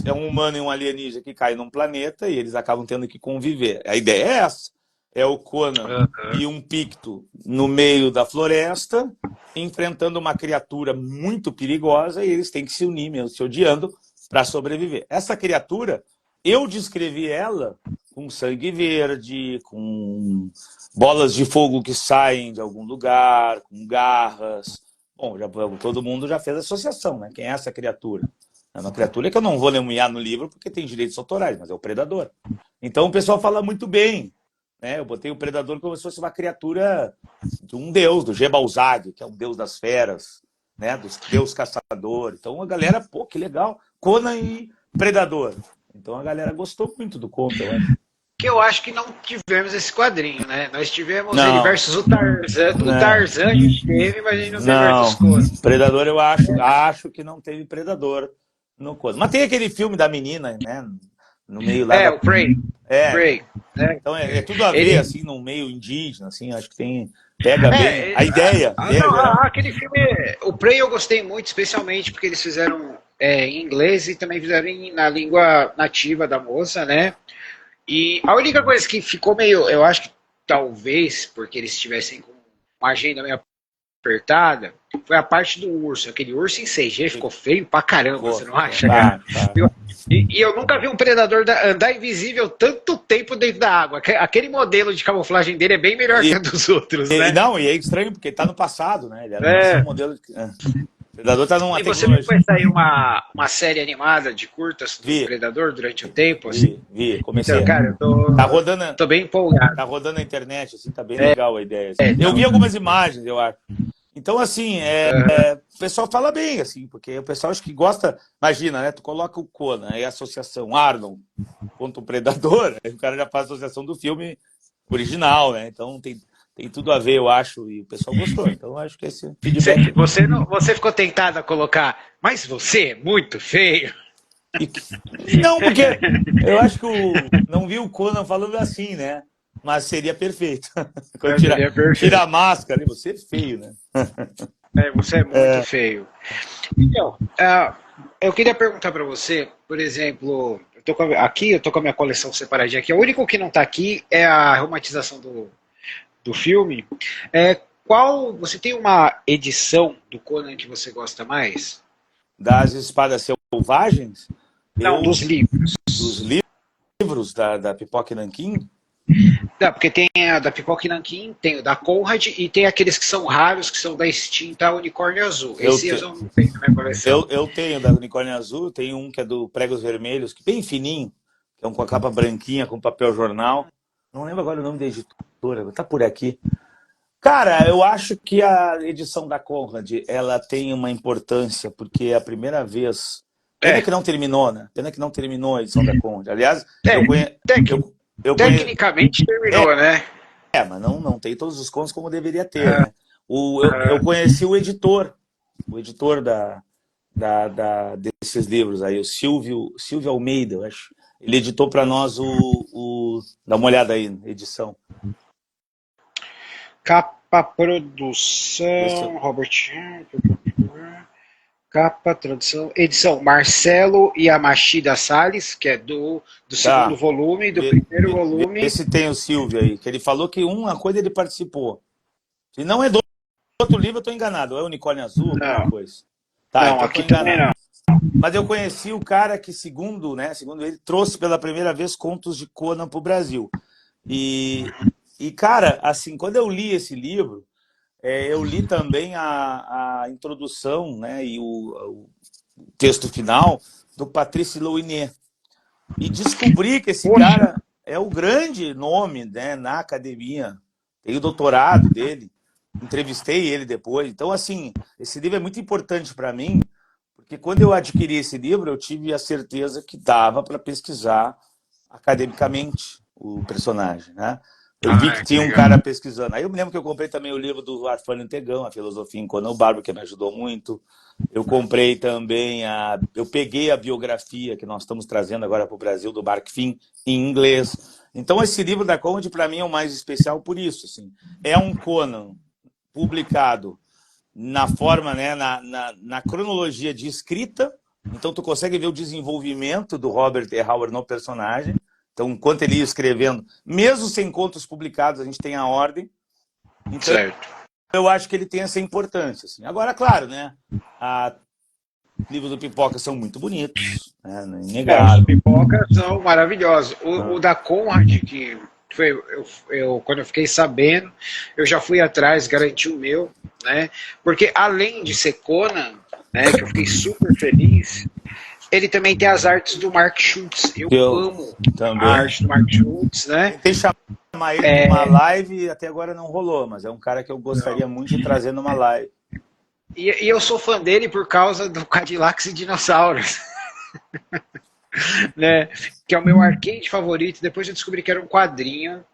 B: é um humano e um alienígena que cai num planeta e eles acabam tendo que conviver. A ideia é essa. É o Conan e um Picto no meio da floresta, enfrentando uma criatura muito perigosa e eles têm que se unir, mesmo se odiando, para sobreviver. Essa criatura, eu descrevi ela com sangue verde, com bolas de fogo que saem de algum lugar, com garras. Bom, todo mundo já fez associação, né? Quem é essa criatura? É uma criatura que eu não vou nomear no livro porque tem direitos autorais, mas é o predador. Então o pessoal fala muito bem, né? Eu botei o predador como se fosse uma criatura de um deus, do Gebalzag, que é um deus das feras, né? Do deus caçador. Então a galera, pô, que legal. Conan e predador. Então a galera gostou muito do conto, eu acho.
A: Que eu acho que não tivemos esse quadrinho, né? Nós tivemos ele
B: Não,
A: versus o Tarzan. O
B: não,
A: Tarzan a gente teve, mas a gente não teve
B: não.
A: versus Conan.
B: Predador eu acho que não teve predador no Conan. Mas tem aquele filme da menina, né? No meio lá
A: O Prey.
B: É,
A: Prey, né?
B: então é tudo a ver,
A: Ele,
B: assim, num meio indígena, assim, acho que pega bem a ideia,
A: não,
B: geral.
A: aquele filme, o Prey eu gostei muito, especialmente porque eles fizeram em inglês e também fizeram na língua nativa da moça, né? E a única coisa que ficou meio, eu acho que talvez porque eles estivessem com uma agenda meio apertada, foi a parte do urso. Aquele urso em CG ficou feio pra caramba, você não acha, cara? E eu nunca vi um predador andar invisível tanto tempo dentro da água. Aquele modelo de camuflagem dele é bem melhor que a dos outros, né?
B: Não, e é estranho porque tá no passado, né? Ele era um modelo de... O Predador tá numa
A: você
B: tecnologia...
A: viu que vai sair uma série animada de curtas do Predador durante o tempo? Assim?
B: Comecei.
A: Então, cara, eu tô bem empolgado.
B: Tá rodando na internet, assim, tá bem legal a ideia. Assim. Eu vi algumas imagens, eu acho. Então, assim, o pessoal fala bem, assim, porque o pessoal acho que gosta... Imagina, né? Tu coloca o Conan, aí a associação Arnold contra o Predador, aí o cara já faz a associação do filme original, né? Então tem tudo a ver, eu acho, e o pessoal gostou. Então, eu acho que esse feedback...
A: Você ficou tentado a colocar, mas você é muito feio.
B: Não, porque eu acho que não vi o Conan falando assim, né? Mas seria perfeito. Quando tira a máscara, você é feio, né?
A: Você é muito feio. Então, eu queria perguntar para você, por exemplo, eu tô com a minha coleção separadinha aqui. O único que não está aqui é a aromatização do filme. Você tem uma edição do Conan que você gosta mais?
B: Das Espadas Selvagens?
A: Não, dos livros.
B: Dos livros da Pipoca e Nanquim?
A: Não, porque tem a da Pipoca e Nanquim, tem o da Conrad e tem aqueles que são raros, que são da extinta Unicórnio Azul. Esse eu não tenho na minha coleção.
B: Eu tenho da Unicórnio Azul, tem um que é do Pregos Vermelhos, que é bem fininho, que é um com a capa branquinha, com papel jornal. Não lembro agora o nome da editora, tá por aqui. Cara, eu acho que a edição da Conrad, ela tem uma importância, porque é a primeira vez... Pena que não terminou, né? Pena que não terminou a edição da Conrad. Aliás,
A: tecnicamente terminou, né?
B: Mas não tem todos os contos como deveria ter, né? Eu conheci o editor o editor desses livros aí, o Silvio Almeida, eu acho. Ele editou para nós dá uma olhada aí, edição.
A: Capa, produção, Robert. Capa, tradução, edição Marcelo Yamashida Salles, que é do segundo volume, do primeiro volume.
B: Esse tem o Silvio aí, que ele falou que uma coisa ele participou. Se não é do outro livro, eu estou enganado. É o Unicórnio Azul, alguma coisa. Tá,
A: não, aqui também não.
B: Mas eu conheci o cara que, segundo ele, trouxe pela primeira vez contos de Conan para o Brasil. E, cara, assim, quando eu li esse livro, eu li também a introdução, né, e o texto final do Patrice Louinet. E descobri que esse cara é o grande nome, né, na academia. Tem o doutorado dele. Entrevistei ele depois. Então, assim, esse livro é muito importante para mim, porque quando eu adquiri esse livro, eu tive a certeza que dava para pesquisar academicamente o personagem, né? Eu vi que tinha um cara pesquisando. Aí eu me lembro que eu comprei também o livro do Arfânio Tegão, A Filosofia em Conan o Bárbaro, que me ajudou muito. Eu comprei também eu peguei a biografia que nós estamos trazendo agora para o Brasil, do Mark Finn, em inglês. Então, esse livro da Conde, para mim, é o mais especial por isso. Assim. É um Conan publicado na forma, né, na cronologia de escrita. Então, tu consegue ver o desenvolvimento do Robert E. Howard no personagem. Então, enquanto ele ia escrevendo, mesmo sem contos publicados, a gente tem a ordem. Então, certo. Eu acho que ele tem essa importância. Assim. Agora, claro, né? Os livros do Pipoca são muito bonitos, né? Inegável.
A: Os Pipoca são maravilhosos. O da Conrad, que foi, quando eu fiquei sabendo, eu já fui atrás, garanti o meu, né? Porque além de ser Conan, né, que eu fiquei super feliz, ele também tem as artes do Mark Schultz. Eu amo também a arte do Mark Schultz, né?
B: Tentei chamar ele numa live e até agora não rolou, mas é um cara que eu gostaria muito de trazer numa live.
A: E eu sou fã dele por causa do Cadillacs e Dinossauros. Né? Que é o meu arcade favorito. Depois eu descobri que era um quadrinho.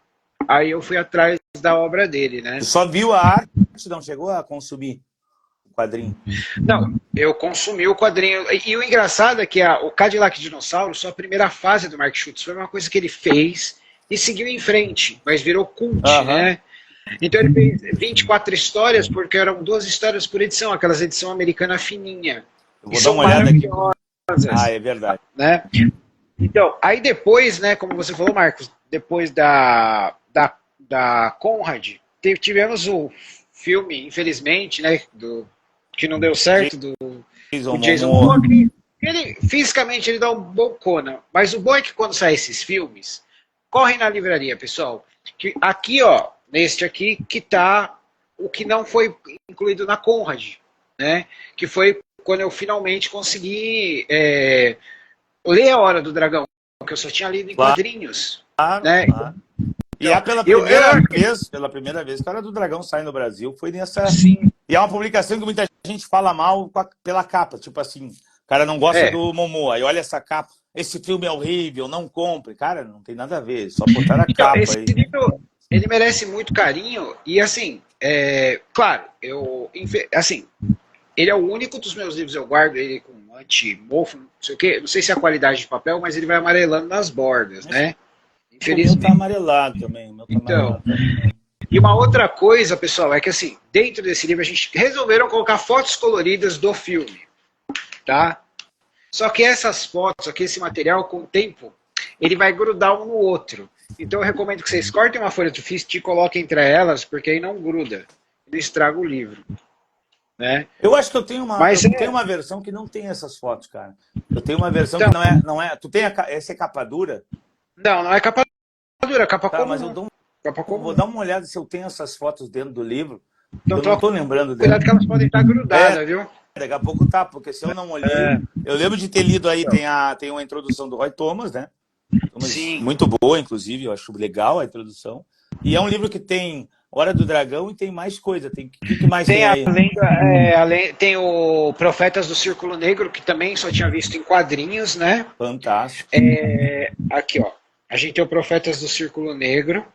A: Aí eu fui atrás da obra dele, né?
B: Você só viu a arte, não chegou a consumir o quadrinho?
A: Não, eu consumi o quadrinho. E o engraçado é que o Cadillac Dinossauro, só a primeira fase do Mark Schultz, foi uma coisa que ele fez e seguiu em frente, mas virou cult, né? Então ele fez 24 histórias, porque eram 2 histórias por edição, aquelas edição americana fininha.
B: Eu vou dar uma olhada aqui. É verdade.
A: Né? Então, aí depois, né, como você falou, Marcos, depois da Conrad, tivemos o filme, infelizmente, né, que não deu certo, do Jason Momoa. Fisicamente ele dá um bom Conan, mas o bom é que quando saem esses filmes, correm na livraria, pessoal. Que aqui, ó, neste aqui, que tá o que não foi incluído na Conrad, né? Que foi quando eu finalmente consegui ler A Hora do Dragão, que eu só tinha lido em quadrinhos. Né?
B: E pela primeira vez que A Hora do Dragão sai no Brasil, foi nessa...
A: Sim.
B: E é uma publicação que muita gente fala mal pela capa, tipo assim, o cara não gosta do Momoa, aí olha essa capa, esse filme é horrível, não compre. Cara, não tem nada a ver, só botar a capa
A: esse
B: aí.
A: Livro, ele merece muito carinho, e assim, claro, assim, ele é o único dos meus livros, eu guardo ele com anti-mofo, não sei o quê, não sei se é a qualidade de papel, mas ele vai amarelando nas bordas, né?
B: Infelizmente. O meu tá amarelado também.
A: E uma outra coisa, pessoal, é que assim, dentro desse livro a gente resolveram colocar fotos coloridas do filme, tá? Só que essas fotos, aqui, esse material, com o tempo, ele vai grudar um no outro. Então eu recomendo que vocês cortem uma folha de sulfite e coloquem entre elas, porque aí não gruda. Ele estraga o livro. Né?
B: Eu acho que eu tenho uma versão que não tem essas fotos, cara. Eu tenho uma versão que não é. Tu tem essa é capa dura?
A: Não é capa dura, é capa comum.
B: Mas eu vou dar uma olhada se eu tenho essas fotos dentro do livro.
A: Então,
B: eu não tô lembrando
A: dela. Cuidado que elas podem estar grudadas, viu?
B: Daqui a pouco tá, porque se eu não olhei... Eu lembro de ter lido aí, tem uma introdução do Roy Thomas, né?
A: Sim.
B: Muito boa, inclusive, eu acho legal a introdução. E é um livro que tem Hora do Dragão e tem mais coisa. O que mais tem aí?
A: Tem o Profetas do Círculo Negro, que também só tinha visto em quadrinhos, né?
B: Fantástico.
A: Aqui, ó. A gente tem o Profetas do Círculo Negro.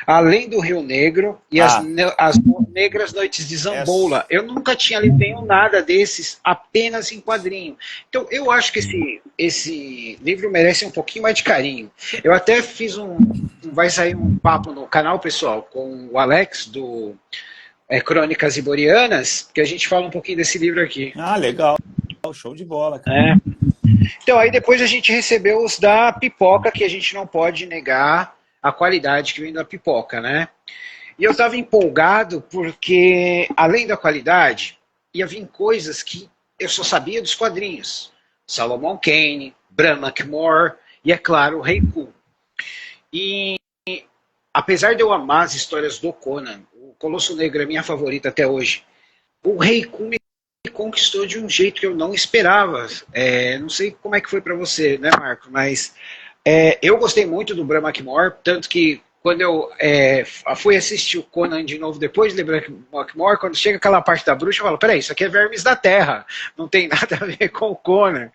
A: Além do Rio Negro e
B: Ah,
A: as Negras Noites de Zambola. Eu nunca tinha lido nenhum nada desses, apenas em quadrinho. Então, eu acho que esse livro merece um pouquinho mais de carinho. Eu até fiz vai sair um papo no canal, pessoal, com o Alex, do Crônicas Iborianas, que a gente fala um pouquinho desse livro aqui.
B: legal. Show de bola, cara.
A: É. Então, aí depois a gente recebeu os da pipoca, que a gente não pode negar a qualidade que vem da pipoca, né? E eu estava empolgado porque, além da qualidade, ia vir coisas que eu só sabia dos quadrinhos. Solomon Kane, Bram McMore e, é claro, o Rei Ku. E, apesar de eu amar as histórias do Conan, o Colosso Negro é minha favorita até hoje, o Rei Ku me conquistou de um jeito que eu não esperava. Não sei como é que foi para você, né, Marco? Mas eu gostei muito do Bram McMore, tanto que quando eu fui assistir o Conan de novo depois de Bram McMore, quando chega aquela parte da bruxa, eu falo, peraí, isso aqui é Vermes da Terra, não tem nada a ver com o Conan,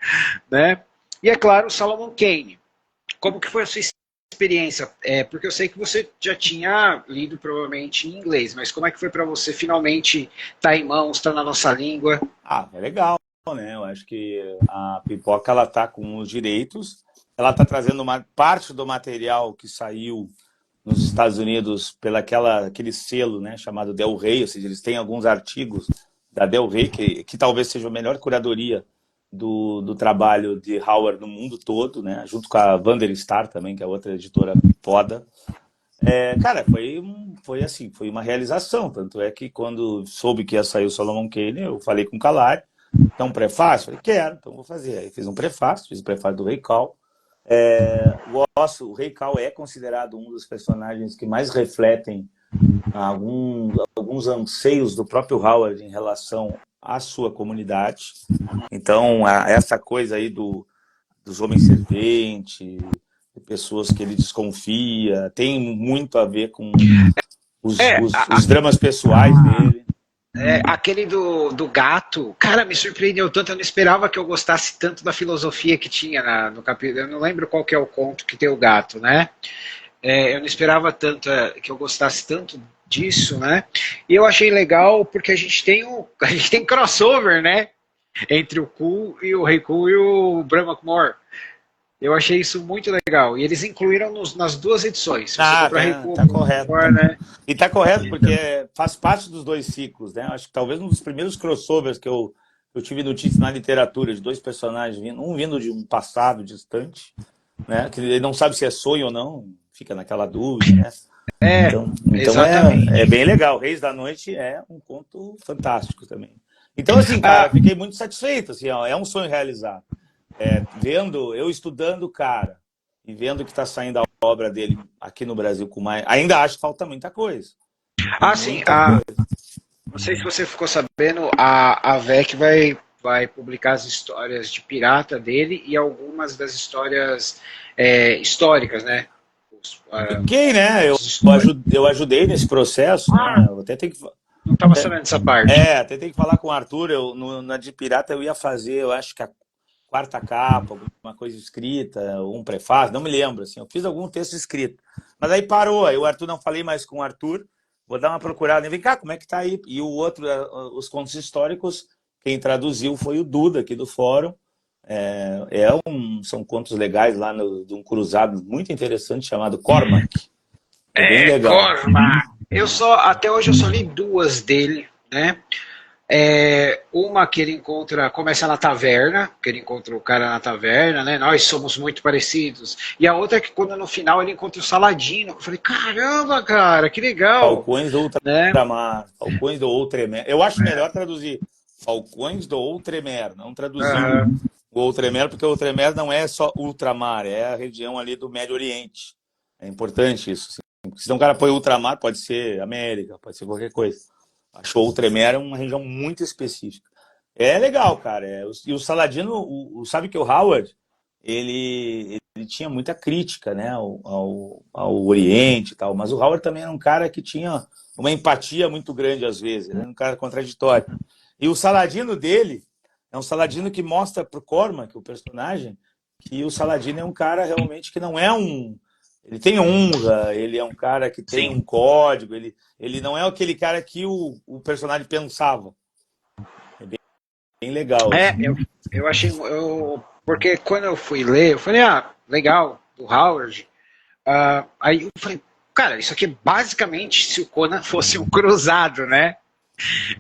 A: né? E é claro, o Solomon Kane. Como que foi a sua experiência? Porque eu sei que você já tinha lido provavelmente em inglês, mas como é que foi para você finalmente estar em mãos, estar na nossa língua?
B: É legal, né? Eu acho que a pipoca, ela tá com os direitos, ela tá trazendo uma parte do material que saiu nos Estados Unidos pela aquele selo, né, chamado Del Rey, ou seja, eles têm alguns artigos da Del Rey, que talvez seja a melhor curadoria do trabalho de Howard no mundo todo, né, junto com a Vanderstar também, que é outra editora foda. Cara, foi uma realização, tanto é que quando soube que ia sair o Solomon Kane, eu falei com o Calari, então um prefácio? Falei, quero, então vou fazer. Aí fiz um prefácio, fiz o prefácio do Rei Cal. O Rei Cal é considerado um dos personagens que mais refletem alguns anseios do próprio Howard em relação à sua comunidade. Então, essa coisa aí dos homens-serpente, de pessoas que ele desconfia, tem muito a ver com os dramas pessoais dele.
A: Aquele do gato, cara, me surpreendeu tanto, eu não esperava que eu gostasse tanto da filosofia que tinha no capítulo, eu não lembro qual que é o conto que tem o gato, né? Eu não esperava tanto que eu gostasse tanto disso, né? E eu achei legal porque a gente tem crossover, né? Entre o Ku e o Rei Ku e o Bram McMore. Eu achei isso muito legal. E eles incluíram nas duas edições. Se você comprar Rei Ku,
B: Tá correto.
A: McMore, né?
B: E tá correto porque faz parte dos dois ciclos, né? Acho que talvez um dos primeiros crossovers que eu tive notícia na literatura de dois personagens, um vindo de um passado distante, né? Que ele não sabe se é sonho ou não, fica naquela dúvida, né? Então é bem legal. Reis da Noite é um conto fantástico também. Então, assim, cara, fiquei muito satisfeito. Assim, ó, é um sonho realizado. Eu estudando o cara e vendo que está saindo a obra dele aqui no Brasil com mais. Ainda acho que falta muita coisa.
A: Sim. Não sei se você ficou sabendo, a VEC vai publicar as histórias de pirata dele e algumas das histórias históricas, né?
B: Fiquei, né? Eu ajudei nesse processo, né? Eu até tenho que.
A: Não estava sabendo dessa parte.
B: Até tem que falar com o Arthur. Na de pirata eu ia fazer, eu acho que a quarta capa, alguma coisa escrita, um prefácio, não me lembro, assim, eu fiz algum texto escrito. Mas aí parou, aí o Arthur, não falei mais com o Arthur, vou dar uma procurada, vem cá, como é que tá aí? E o outro, os contos históricos, quem traduziu foi o Duda, aqui do fórum. São contos legais lá de um cruzado muito interessante chamado Cormac. Bem legal.
A: Cormac! Até hoje eu só li duas dele, né? Uma que ele começa na taverna, que ele encontra o cara na taverna, né? Nós somos muito parecidos. E a outra é que quando no final ele encontra o Saladino. Eu falei, caramba, cara, que legal.
B: Falcões do Ultramar, né? Falcões do Outremer. Eu acho melhor traduzir Falcões do Outremer, não traduzir o Outremer, porque o Outremer não é só ultramar, é a região ali do Médio Oriente. É importante isso. Assim. Se um cara põe ultramar, pode ser América, pode ser qualquer coisa. Acho que o Outremer é uma região muito específica. É legal, cara. E o Saladino, sabe que o Howard, ele tinha muita crítica, né, ao Oriente e tal, mas o Howard também era um cara que tinha uma empatia muito grande às vezes, ele era um cara contraditório. E o Saladino dele é um Saladino que mostra pro Cormac, o personagem, que o Saladino é um cara realmente que não é um Ele tem honra, ele é um cara que tem
A: Sim.
B: um código, ele não é aquele cara que o personagem pensava. É bem legal, assim.
A: Eu achei. Porque quando eu fui ler, eu falei, legal, do Howard. Aí eu falei, cara, isso aqui é basicamente se o Conan fosse um cruzado, né?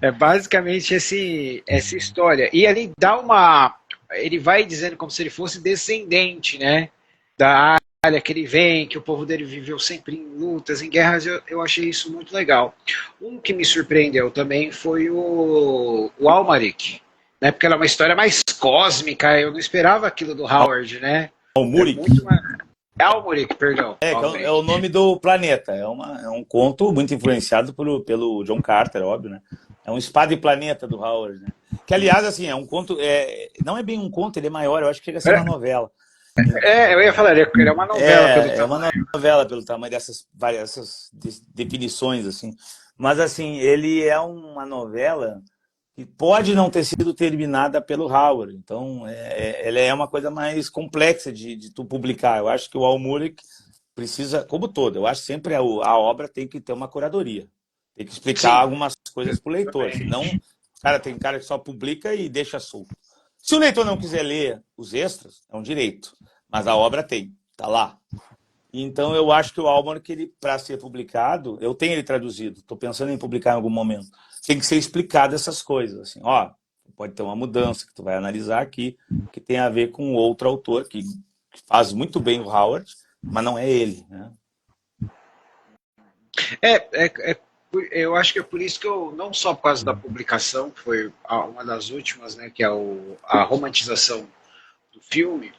A: É basicamente essa história. E ali dá uma. Ele vai dizendo como se ele fosse descendente, né? Da área que ele vem, que o povo dele viveu sempre em lutas, em guerras. Eu achei isso muito legal. Um que me surpreendeu também foi o Almaric, né? Porque ela é uma história mais cósmica. Eu não esperava aquilo do Howard, né? É
B: Almuric.
A: muito mais. Almuric, perdão.
B: É o nome do planeta. É um conto muito influenciado pelo John Carter, óbvio, né? É um espada e planeta do Howard, né? Que, aliás, assim, é um conto... não é bem um conto, ele é maior, eu acho que chega a ser uma novela.
A: Eu ia falar, ele é uma novela pelo
B: É uma
A: tamanho.
B: novela pelo tamanho dessas várias essas definições, assim. Mas, assim, ele é uma novela que pode não ter sido terminada pelo Howard. Então, ela é uma coisa mais complexa de tu publicar. Eu acho que o Almuric precisa, como todo, eu acho que sempre a obra tem que ter uma curadoria. Tem que explicar
A: Sim,
B: algumas coisas para o leitor.
A: também.
B: Senão, tem cara que só publica e deixa solto. Se o leitor não quiser ler os extras, é um direito. Mas a obra tem, tá lá. Então, eu acho que o Almanac, para ser publicado, eu tenho ele traduzido, estou pensando em publicar em algum momento, tem que ser explicado essas coisas. Assim, pode ter uma mudança que tu vai analisar aqui, que tem a ver com outro autor, que faz muito bem o Howard, mas não é ele. Né?
A: Eu acho que é por isso que eu, não só por causa da publicação, que foi uma das últimas, né, que é a romantização do filme,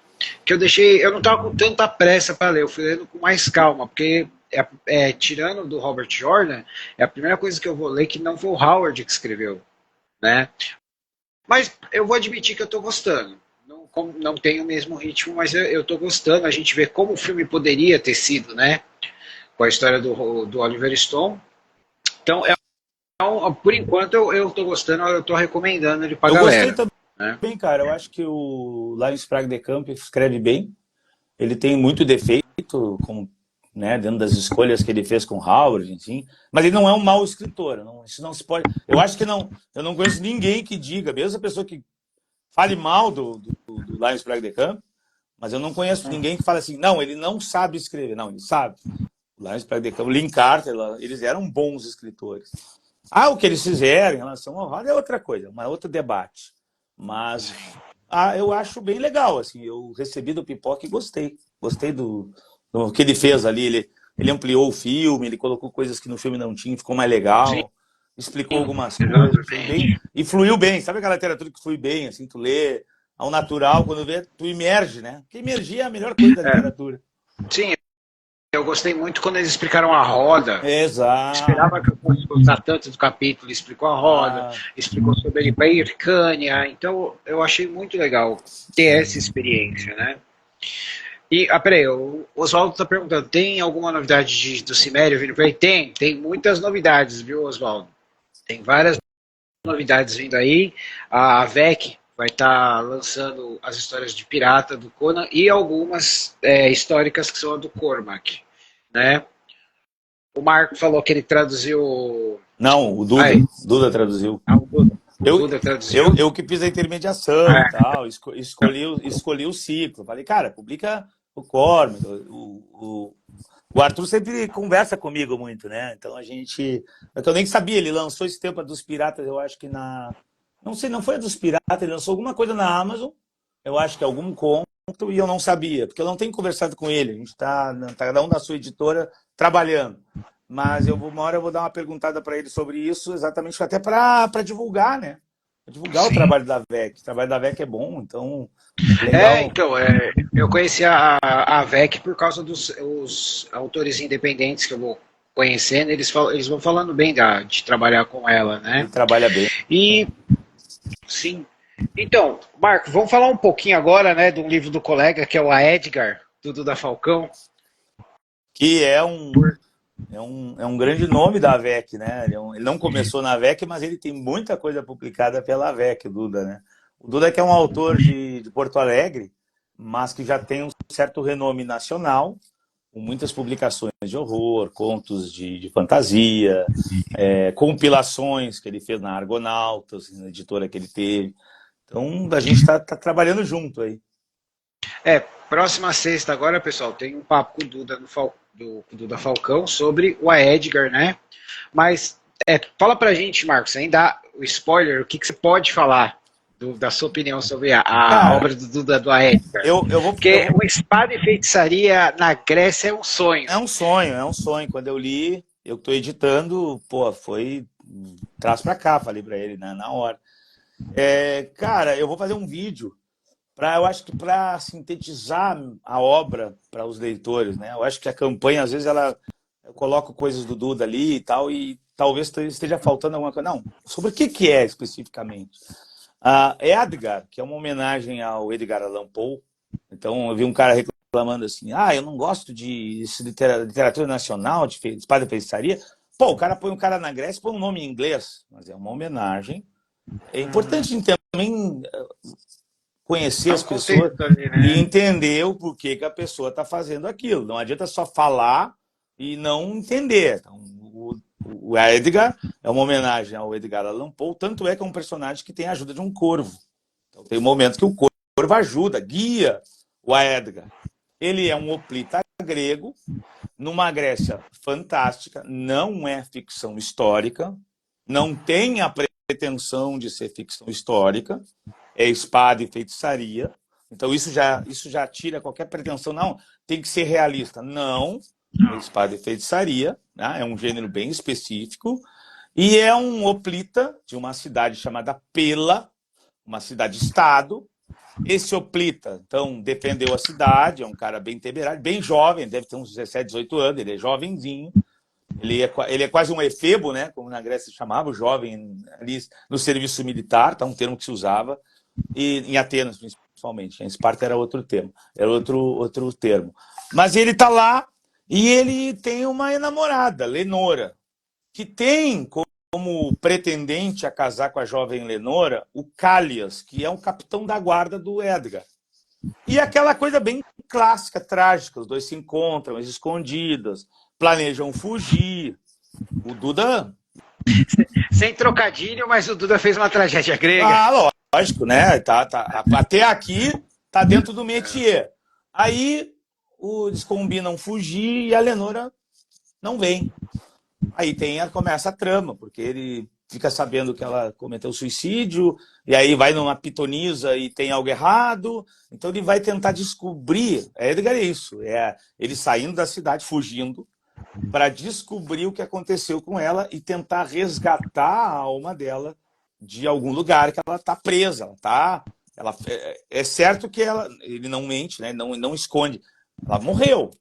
A: que eu não estava com tanta pressa para ler, eu fui lendo com mais calma, porque tirando do Robert Jordan, é a primeira coisa que eu vou ler que não foi o Howard que escreveu, né? Mas eu vou admitir que eu estou gostando. Não tem o mesmo ritmo, mas eu estou gostando. A gente vê como o filme poderia ter sido, né? Com a história do Oliver Stone. Então, por enquanto, eu estou gostando, eu estou recomendando ele para a
B: Eu gostei
A: galera.
B: também,
A: Né?
B: cara. Eu acho que o Lions Sprague de Camp escreve bem. Ele tem muito defeito, como, né, dentro das escolhas que ele fez com Howard, enfim. Mas ele não é um mau escritor. Isso não se pode. Eu acho que não. Eu não conheço ninguém que diga, mesmo a pessoa que fale mal do Lions Sprague de Camp, mas eu não conheço ninguém que fale assim, não, ele não sabe escrever. Não, ele sabe. O Lions Sprague de Camp, o Lynn Carter, eles eram bons escritores. O que eles fizeram em relação ao Howard é outra coisa, um outro debate. Mas eu acho bem legal, assim, eu recebi do Pipoca e gostei. Gostei do que ele fez ali, ele ampliou o filme, ele colocou coisas que no filme não tinha, ficou mais
A: Sim,
B: legal, explicou algumas coisas, foi bem,
A: exatamente.
B: e fluiu bem, sabe aquela literatura que flui bem, assim, tu lê ao natural, quando vê, tu imerge, né? Porque imergir é a melhor coisa da literatura.
A: Sim, eu gostei muito quando eles explicaram a roda.
B: Exato.
A: Esperava que eu fosse gostar tanto do capítulo, explicou a roda, explicou sobre a Hircânia, então eu achei muito legal ter essa experiência, né? E, peraí, o Oswaldo está perguntando, tem alguma novidade do Cimério vindo por aí? Tem muitas novidades, viu, Oswaldo? Tem várias novidades vindo aí, a VEC vai estar lançando as histórias de pirata do Conan e algumas históricas que são a do Cormac, né? O Marco falou que ele traduziu.
B: Não, o Duda.
A: Ai,
B: Duda traduziu.
A: o Duda traduziu.
B: Eu que fiz a intermediação e tal, escolhi o ciclo. Falei, cara, publica o Corme. O Arthur sempre conversa comigo muito, né? Então a gente. Eu nem sabia, ele lançou esse tempo a dos piratas, eu acho que na. Não sei, não foi a dos piratas, ele lançou alguma coisa na Amazon, eu acho que algum conto, e eu não sabia, porque eu não tenho conversado com ele, a gente está cada um na sua editora trabalhando. Mas uma hora eu vou dar uma perguntada para ele sobre isso, exatamente até para divulgar, né? Pra divulgar o trabalho da VEC. O trabalho da VEC é bom, então legal.
A: Então, eu conheci a VEC por causa dos os autores independentes que eu vou conhecendo, eles vão falando bem de trabalhar com ela, né?
B: Ele trabalha bem.
A: E, sim. Então, Marco, vamos falar um pouquinho agora, né, de um livro do colega, que é o A Edgar, do Duda Falcão.
B: Que é um grande nome da VEC, né? Ele não começou na VEC, mas ele tem muita coisa publicada pela VEC, o Duda, né? O Duda que é um autor de Porto Alegre, mas que já tem um certo renome nacional. com muitas publicações de horror, contos de fantasia, compilações que ele fez na Argonautas, na editora que ele teve. Então, a gente está trabalhando junto aí.
A: Próxima sexta agora, pessoal, tem um papo com o Duda, do Duda Falcão sobre o Edgar, né? Mas fala pra gente, Marcos, sem dar o spoiler, o que você pode falar da sua opinião sobre a obra do Duda do Edgar? Porque uma espada e feitiçaria na Grécia é um sonho.
B: É um sonho. Quando eu li, eu estou editando, foi traz pra cá, falei pra ele, né, na hora. Cara, eu vou fazer um vídeo eu acho que para sintetizar a obra para os leitores, né? Eu acho que a campanha, às vezes, eu coloco coisas do Duda ali e tal, e talvez esteja faltando alguma coisa. Não, sobre o que é especificamente? Edgar, que é uma homenagem ao Edgar Allan Poe. Então, eu vi um cara reclamando assim, eu não gosto de literatura nacional, de espada e feitiçaria. Pô, o cara põe um cara na Grécia e põe um nome em inglês, mas é uma homenagem. É importante também conhecer as pessoas ali, né? E entender o porquê que a pessoa está fazendo aquilo. Não adianta só falar e não entender. Então, o Edgar é uma homenagem ao Edgar Allan Poe, tanto é que é um personagem que tem a ajuda de um corvo. Então, tem um momento que o corvo ajuda, guia o Edgar. Ele é um hoplita grego, numa Grécia fantástica, não é ficção histórica, não tem a pretensão de ser ficção histórica, é espada e feitiçaria. Então, isso já tira qualquer pretensão. Não, tem que ser realista. Não, é espada e feitiçaria, né? É um gênero bem específico. E é um hoplita de uma cidade chamada Pela, uma cidade-estado. Esse hoplita, então, defendeu a cidade, é um cara bem temerário, bem jovem, deve ter uns 17, 18 anos, ele é jovenzinho. Ele é quase um efebo, né? Como na Grécia se chamava, o jovem ali no serviço militar, tá? Um termo que se usava. E em Atenas, principalmente. Em Esparta era outro termo. Era outro termo. Mas ele está lá e ele tem uma namorada, Lenora, que tem como pretendente a casar com a jovem Lenora o Cálias, que é um capitão da guarda do Edgar. E aquela coisa bem clássica, trágica. Os dois se encontram, às escondidas, planejam fugir. O Duda...
A: Sem trocadilho, mas o Duda fez uma tragédia grega.
B: Lógico, né? Até aqui tá dentro do métier. Aí eles combinam fugir e a Lenora não vem. Aí começa a trama, porque ele fica sabendo que ela cometeu suicídio, e aí vai numa pitonisa e tem algo errado. Então ele vai tentar descobrir. Edgar é isso. Ele saindo da cidade, fugindo, para descobrir o que aconteceu com ela e tentar resgatar a alma dela de algum lugar que ela está presa. É certo que ele não mente, né? Não esconde. Ela morreu.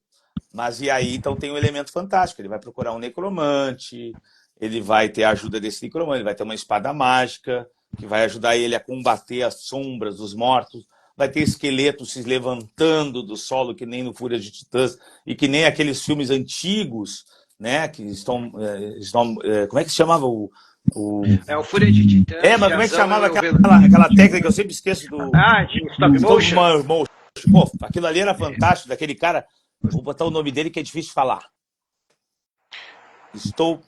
B: Mas e aí, então, tem um elemento fantástico. Ele vai procurar um necromante, ele vai ter a ajuda desse necromante, ele vai ter uma espada mágica que vai ajudar ele a combater as sombras dos mortos. Vai ter esqueletos se levantando do solo, que nem no Fúria de Titãs, e que nem aqueles filmes antigos, né? Que estão como é que se chamava o
A: Fúria de Titãs.
B: Mas como é que se chamava aquela técnica que eu sempre esqueço do...
A: de stop motion.
B: Pô, aquilo ali era fantástico, daquele cara... Vou botar o nome dele que é difícil de falar. Stop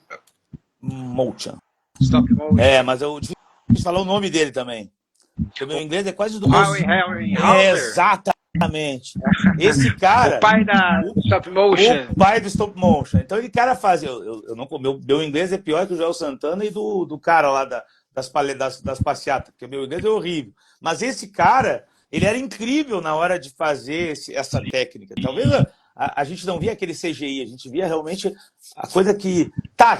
B: motion. Mas eu difícil de falar o nome dele também. Porque o meu inglês é quase do exatamente. Esse cara...
A: O pai da stop motion.
B: O pai do stop motion. Então, ele cara faz... Meu inglês é pior que o Joel Santana e do cara lá das passeatas, porque o meu inglês é horrível. Mas esse cara, ele era incrível na hora de fazer essa técnica. Talvez a gente não via aquele CGI, a gente via realmente a coisa que...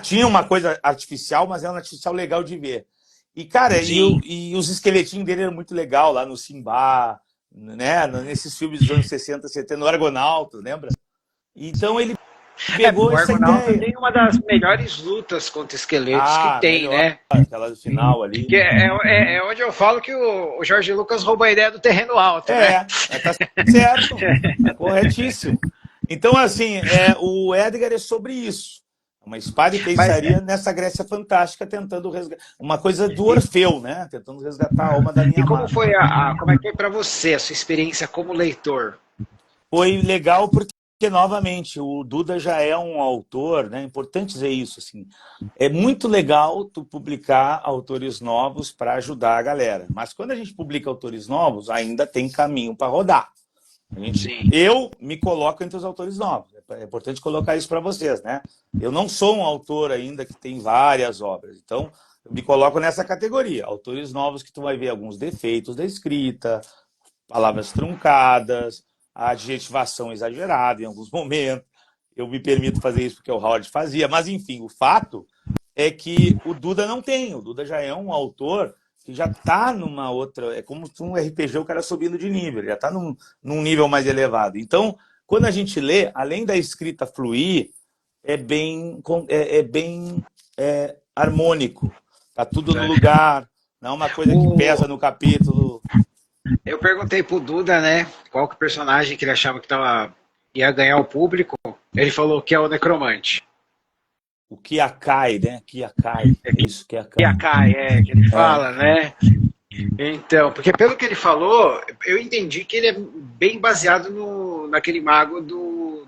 B: tinha uma coisa artificial, mas era um artificial legal de ver. E, cara, e os esqueletinhos dele eram muito legal lá no Simba, né? Nesses filmes dos anos 60, 70, no Argonautas, lembra? Então ele pegou essa ideia.
A: Tem uma das melhores lutas contra esqueletos que tem, né?
B: Aquela do final ali.
A: Que é onde eu falo que o Jorge Lucas rouba a ideia do terreno alto, né?
B: Tá certo, é corretíssimo. Então, assim, o Edgar é sobre isso. Uma espada e feitiçaria nessa Grécia fantástica, tentando resgatar. Uma coisa do Orfeu, né? Tentando resgatar a alma da minha
A: amada.
B: E
A: como é que foi para você, a sua experiência como leitor?
B: Foi legal porque novamente, o Duda já é um autor, né? É importante dizer isso, assim. É muito legal tu publicar autores novos para ajudar a galera. Mas quando a gente publica autores novos, ainda tem caminho para rodar. Eu me coloco entre os autores novos. É importante colocar isso para vocês, né? Eu não sou um autor ainda que tem várias obras. Então, eu me coloco nessa categoria. Autores novos que tu vai ver alguns defeitos da escrita, palavras truncadas, a adjetivação exagerada em alguns momentos. Eu me permito fazer isso porque o Howard fazia. Mas, enfim, o fato é que o Duda não tem. O Duda já é um autor que já está numa outra... É como um RPG, o cara subindo de nível. Já está num nível mais elevado. Então, quando a gente lê, além da escrita fluir, é bem harmônico. Está tudo no lugar. Não é uma coisa que pesa no capítulo.
A: Eu perguntei pro Duda, né, qual que é o personagem que ele achava que ia ganhar o público. Ele falou que é o Necromante.
B: O Kiakai, né? Kiakai. Isso, Kiakai.
A: Kiakai, que ele fala, né? Então, porque pelo que ele falou, eu entendi que ele é bem baseado naquele mago do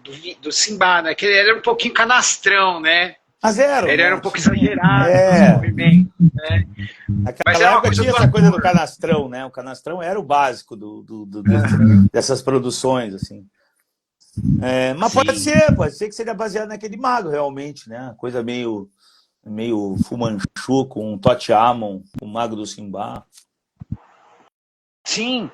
A: Simba, né? Que ele era um pouquinho canastrão, né?
B: Mas
A: ele era um pouco exagerado nos movimentos, né?
B: Naquela época tinha essa coisa do canastrão, né? O canastrão era o básico dessas produções, assim. Mas pode ser que seja baseado naquele mago, realmente, né? Coisa meio Fu Manchu com Tot Amon, o mago do Simba.
A: Sim.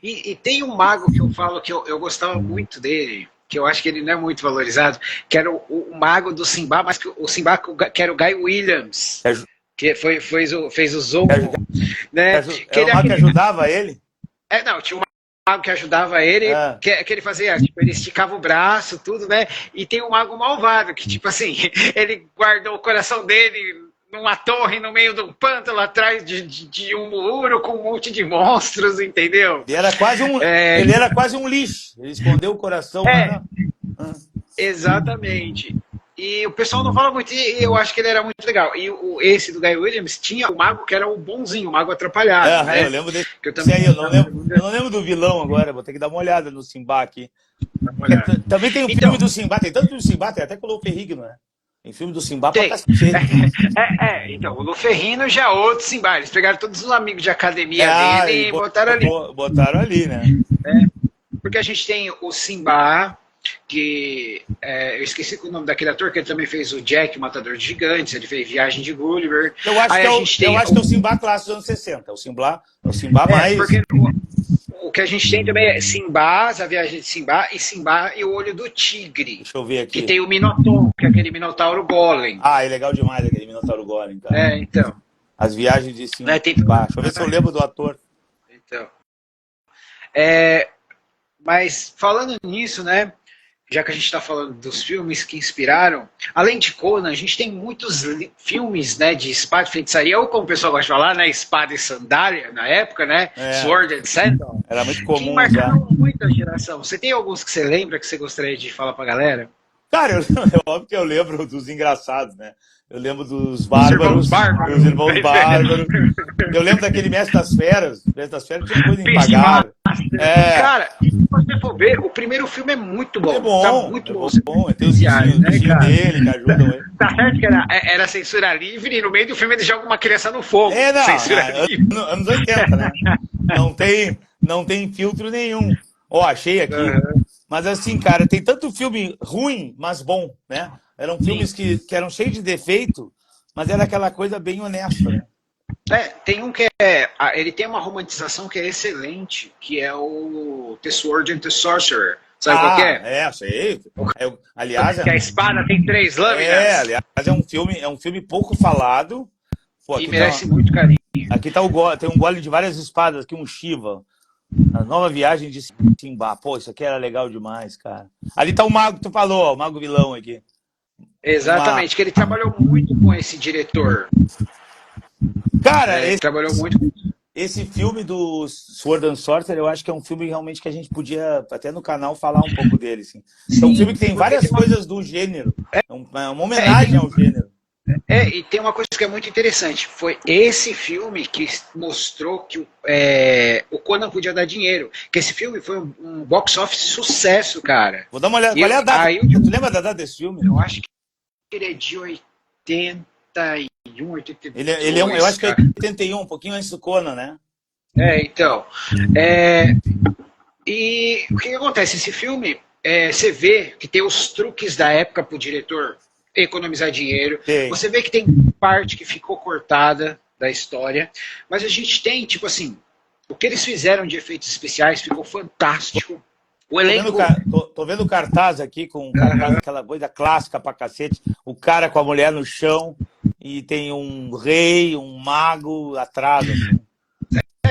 A: E tem um mago que eu falo que eu gostava muito dele, que eu acho que ele não é muito valorizado, que era o mago do Simba, mas que o Simba que era o Guy Williams, que fez o Zorro, né?
B: Que era o mago que ajudava ele?
A: Não, tinha um mago que ajudava ele, que ele fazia, tipo, ele esticava o braço, tudo, né? E tem um mago malvado, que tipo assim, ele guardou o coração dele numa torre no meio de um pântano atrás de um muro com um monte de monstros, entendeu?
B: Ele era quase um lixo. Ele escondeu o coração.
A: Exatamente. E o pessoal não fala muito, e eu acho que ele era muito legal. E esse do Guy Williams tinha o mago que era o bonzinho, o mago atrapalhado. Né?
B: Eu lembro desse. Eu não lembro do vilão agora, vou ter que dar uma olhada no Simba aqui. Também tem o filme do Simba, tem tanto do Simba, tem até com o Lou Ferrigno, né? Tem filme do Simba pra cacete.
A: Então, o Luferrino já é outro Simba. Eles pegaram todos os amigos de academia dele e botaram ali.
B: Botaram ali, né?
A: Porque a gente tem o Simba, que eu esqueci o nome daquele ator, que ele também fez o Jack, o Matador de Gigantes, ele fez Viagem de Gulliver.
B: Eu acho que é o Simba clássico dos anos 60. O Simba mais...
A: Porque o que a gente tem também é Simba, a Viagem de Simba e o Olho do Tigre.
B: Deixa eu ver aqui.
A: Que tem o Minotauro, que é aquele Minotauro Golem.
B: É legal demais aquele Minotauro Golem, cara.
A: Então.
B: As Viagens de Simba. Deixa eu ver se eu lembro do ator.
A: Então. Mas falando nisso, né? Já que a gente está falando dos filmes que inspiraram, além de Conan, a gente tem muitos filmes, né, de espada e feitiçaria, ou como o pessoal gosta de falar, né, espada e sandália, na época, né, Sword and Sandal.
B: Era muito comum,
A: que marcaram muito a geração. Você tem alguns que você lembra, que você gostaria de falar pra galera?
B: Cara, óbvio que eu lembro dos engraçados, né? Eu lembro dos bárbaros, dos irmãos bárbaros. Eu lembro daquele Mestre das Feras. O Mestre das Feras tinha coisa impagável.
A: Cara, se você for ver, o primeiro filme é muito bom. Tá muito bom.
B: Tem os vizinhos dele que ajudam ele.
A: Tá certo que era censura livre e no meio do filme ele joga uma criança no fogo.
B: Censura livre. Anos 80, né? Não tem filtro nenhum. Achei aqui. Mas assim, cara, tem tanto filme ruim, mas bom, né? Eram filmes que eram cheios de defeito, mas era aquela coisa bem honesta, né?
A: Tem um que ele tem uma romantização que é excelente, que é o The Sword and the Sorcerer. Sabe qual que é?
B: Sei. Aliás,
A: que a espada tem 3 lâminas.
B: Aliás, é um filme pouco falado.
A: E merece muito carinho.
B: Aqui tem um gole de várias espadas, aqui um Shiva. A Nova Viagem de Simba. Isso aqui era legal demais, cara. Ali tá o mago que tu falou, o mago vilão aqui.
A: Exatamente, que ele trabalhou muito com esse diretor.
B: Cara,
A: ele trabalhou muito com
B: esse filme do Sword and Sorcerer, eu acho que é um filme realmente que a gente podia, até no canal, falar um pouco dele. Assim. É um filme que tem várias coisas do gênero. É uma homenagem ao gênero.
A: E tem uma coisa que é muito interessante. Foi esse filme que mostrou que o Conan podia dar dinheiro. Que esse filme foi um box office sucesso, cara.
B: Vou dar uma olhada. Qual é a data? Tu lembra da data desse filme?
A: Eu acho que ele é de 81, 82.
B: Eu acho que é 81, um pouquinho antes do Conan, né?
A: Então. E o que acontece? Esse filme, você vê que tem os truques da época pro diretor economizar dinheiro.
B: Tem.
A: Você vê que tem parte que ficou cortada da história. Mas a gente tem, tipo assim, o que eles fizeram de efeitos especiais ficou fantástico. O elenco...
B: Tô vendo o cartaz aqui, com aquela coisa clássica pra cacete. O cara com a mulher no chão e tem um rei, um mago atrás. Assim.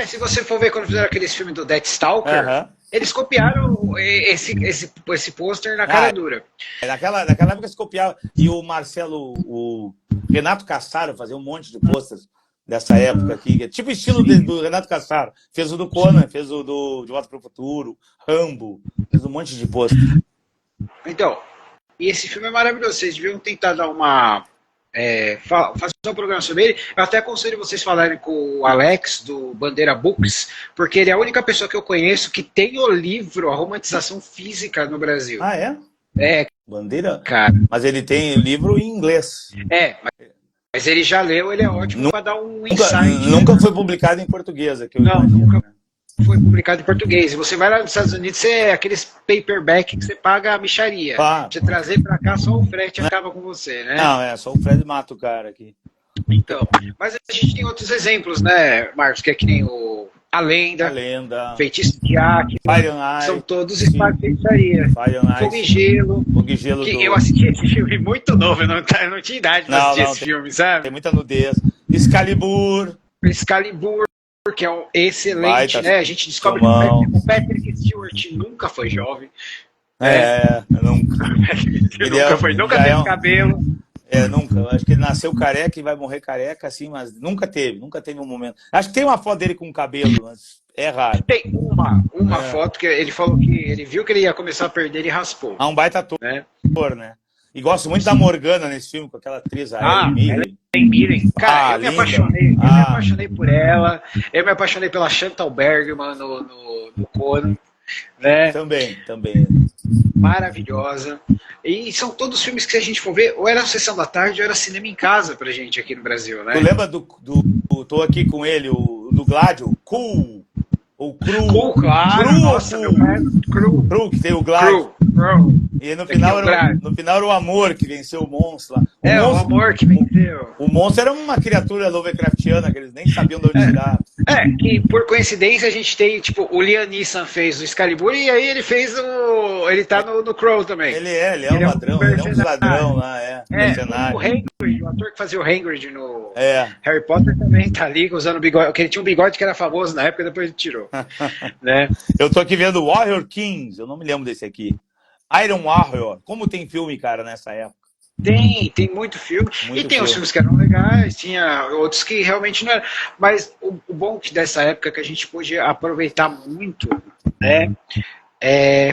A: Se você for ver quando fizeram aqueles filmes do Deathstalker, eles copiaram esse pôster na cara dura.
B: Naquela época se copiava. E o Marcelo, o Renato Cassaro fazia um monte de pôsteres dessa época aqui. Tipo estilo do Renato Cassaro. Fez o do Conan, fez o do De Volta para o Futuro, Rambo, fez um monte de pôster.
A: Então, e esse filme é maravilhoso. Vocês deviam tentar dar fazer um programa sobre ele. Eu até aconselho vocês falarem com o Alex, do Bandeira Books, porque ele é a única pessoa que eu conheço que tem o livro, a romantização física no Brasil.
B: Ah, é? Bandeira?
A: Cara.
B: Mas ele tem livro em inglês.
A: Mas ele já leu, ele é ótimo para dar um insight.
B: Nunca foi publicado em português.
A: Nunca foi publicado em português. E você vai lá nos Estados Unidos, aqueles paperback que você paga a micharia. Você trazer para cá, só o frete acaba com você, né?
B: Não, só o Fred mata o cara aqui.
A: Então, mas a gente tem outros exemplos, né, Marcos? Que é que nem A Lenda, Feitiço de Jack, são todos espaços de feitiçaria. Fogo e Gelo. Eu assisti esse filme muito novo, eu não tinha idade para assistir esse filme, sabe?
B: Tem muita nudez. Excalibur,
A: que é excelente, né? A gente descobre que o Patrick Stewart nunca foi jovem. Nunca teve cabelo.
B: Nunca. Eu acho que ele nasceu careca e vai morrer careca, assim, mas nunca teve um momento. Acho que tem uma foto dele com cabelo, mas é raro.
A: Tem uma foto que ele falou que ele viu que ele ia começar a perder e raspou.
B: Um baita ator, né? E gosto muito da Morgana nesse filme, com aquela atriz, a
A: Helen Mirren. Cara, eu me apaixonei por ela. Eu me apaixonei pela Chantal Bergman no Conan. Né?
B: Também.
A: Maravilhosa. E são todos filmes que, se a gente for ver, ou era Sessão da Tarde ou era cinema em casa pra gente aqui no Brasil, né?
B: Tu lembra tô aqui com ele, do Gládio, Cool, ou Cru?
A: Cool, claro.
B: Cru,
A: nossa, meu pai,
B: Cru, que tem o Gládio. E no final era o amor que venceu o monstro lá.
A: O amor que venceu.
B: O monstro era uma criatura Lovecraftiana, que eles nem sabiam de onde tirar.
A: Que por coincidência a gente tem, tipo, o Liam Neeson fez o Excalibur e aí ele fez ele tá no Crow também.
B: Ele é um ladrão, ele é um ladrão lá,
A: o Hagrid, o ator que fazia o Hagrid no Harry Potter também tá ali usando bigode, porque ele tinha um bigode que era famoso na época, depois ele tirou. Né?
B: Eu tô aqui vendo Warrior Kings, eu não me lembro desse aqui. Iron Warrior, como tem filme, cara, nessa época?
A: Tem muito filme. Tem os filmes que eram legais, tinha outros que realmente não eram. Mas o bom dessa época que a gente pôde aproveitar muito, né?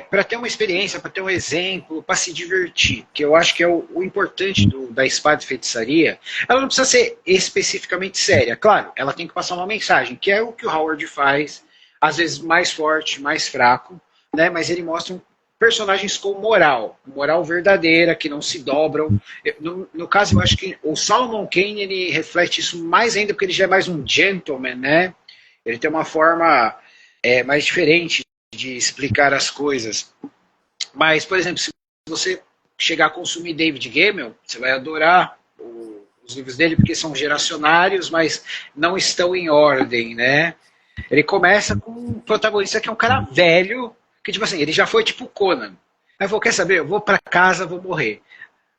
A: Para ter uma experiência, para ter um exemplo, para se divertir, que eu acho que é o importante da espada e feitiçaria. Ela não precisa ser especificamente séria, claro, ela tem que passar uma mensagem, que é o que o Howard faz, às vezes mais forte, mais fraco, né? Mas ele mostra personagens com moral verdadeira, que não se dobram. No caso, eu acho que o Solomon Kane, ele reflete isso mais ainda, porque ele já é mais um gentleman, né? Ele tem uma forma mais diferente de explicar as coisas. Mas, por exemplo, se você chegar a consumir David Gemmell, você vai adorar os livros dele, porque são geracionários, mas não estão em ordem, né? Ele começa com um protagonista que é um cara velho, que, tipo assim, ele já foi tipo Conan. Aí falou, quer saber, eu vou pra casa, vou morrer.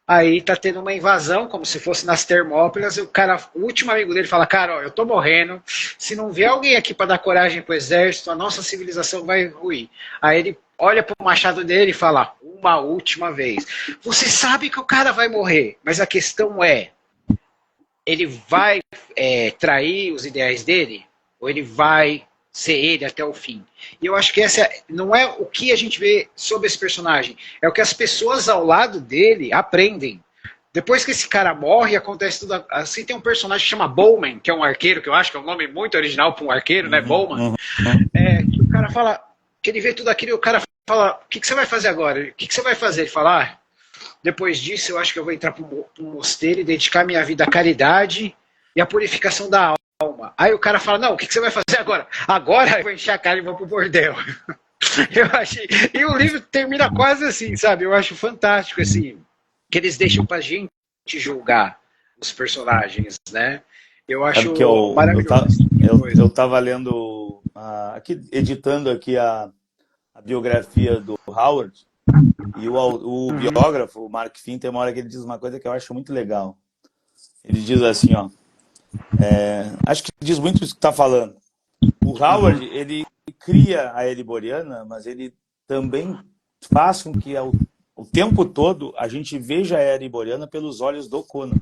A: Aí tá tendo uma invasão, como se fosse nas Termópilas, e o último amigo dele fala, cara, ó, eu tô morrendo, se não vier alguém aqui pra dar coragem pro exército, a nossa civilização vai ruir. Aí ele olha pro machado dele e fala, uma última vez. Você sabe que o cara vai morrer, mas a questão ele vai trair os ideais dele? Ou ele vai ser ele até o fim? E eu acho que essa não é o que a gente vê sobre esse personagem, é o que as pessoas ao lado dele aprendem. Depois que esse cara morre, acontece tudo assim. Tem um personagem que chama Bowman, que é um arqueiro, que eu acho que é um nome muito original para um arqueiro, né? Bowman. Que o cara fala, que ele vê tudo aquilo e o cara fala, o que você vai fazer agora? O que você vai fazer? Ele fala, depois disso eu acho que eu vou entrar para um mosteiro e dedicar minha vida à caridade e à purificação da alma. Aí o cara fala, não, o que você vai fazer agora? Agora eu vou encher a cara e vou pro bordel. Eu achei. E o livro termina quase assim, sabe? Eu acho fantástico, assim, que eles deixam pra gente julgar os personagens, né? Eu acho maravilhoso.
B: Eu tava lendo, aqui, editando aqui a biografia do Howard, e o biógrafo, o Mark Finn, tem uma hora que ele diz uma coisa que eu acho muito legal. Ele diz assim, acho que diz muito isso que está falando. O Howard, ele cria a Ereboriana, mas ele também faz com que o tempo todo a gente veja a Ereboriana pelos olhos do Conan.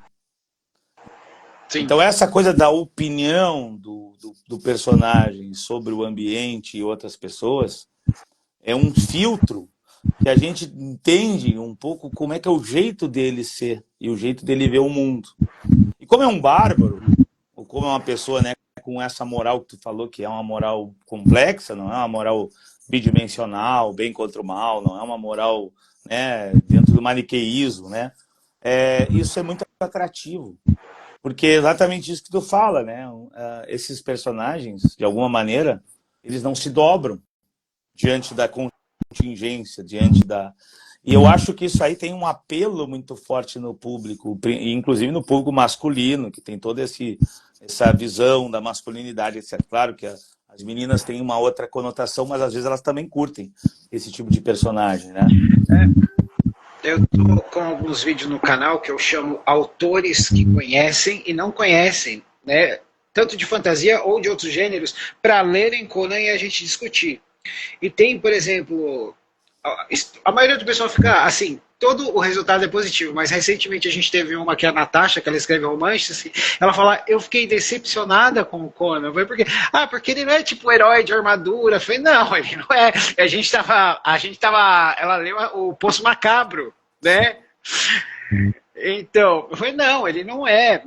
B: Sim. Então essa coisa da opinião do personagem sobre o ambiente e outras pessoas é um filtro que a gente entende um pouco como é que é o jeito dele ser e o jeito dele ver o mundo. E como é um bárbaro, ou como é uma pessoa, né, com essa moral que tu falou, que é uma moral complexa, não é uma moral bidimensional, bem contra o mal, não é uma moral, né, dentro do maniqueísmo, né? Isso é muito atrativo, porque é exatamente isso que tu fala, né? Esses personagens, de alguma maneira, eles não se dobram diante da contingência, diante da... E eu acho que isso aí tem um apelo muito forte no público, inclusive no público masculino, que tem toda essa visão da masculinidade, etc. Claro que as meninas têm uma outra conotação, mas às vezes elas também curtem esse tipo de personagem, né?
A: Eu tô com alguns vídeos no canal que eu chamo autores que conhecem e não conhecem, né? Tanto de fantasia ou de outros gêneros, para lerem Conan e a gente discutir. E tem, por exemplo, a maioria do pessoal fica assim, todo o resultado é positivo, mas recentemente a gente teve uma que é a Natasha, que ela escreve romances, assim, ela fala, eu fiquei decepcionada com o Conan, porque ele não é tipo herói de armadura. Eu falei, não, ele não é. A gente tava, ela leu o Poço Macabro, né? Então, eu falei, não, ele não é,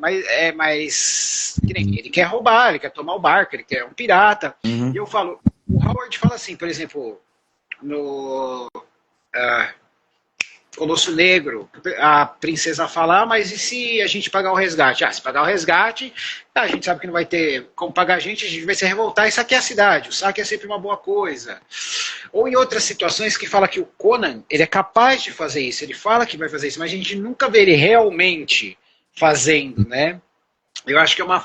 A: mas ele quer roubar, ele quer tomar o barco, ele quer um pirata. E eu falo, o Howard fala assim, por exemplo, no Colosso Negro, a princesa fala, mas e se a gente pagar o resgate? Se pagar o resgate, a gente sabe que não vai ter como pagar a gente vai se revoltar e saquear a cidade. O saque é sempre uma boa coisa. Ou em outras situações que fala que o Conan, ele é capaz de fazer isso, ele fala que vai fazer isso, mas a gente nunca vê ele realmente fazendo, né? Eu acho que é uma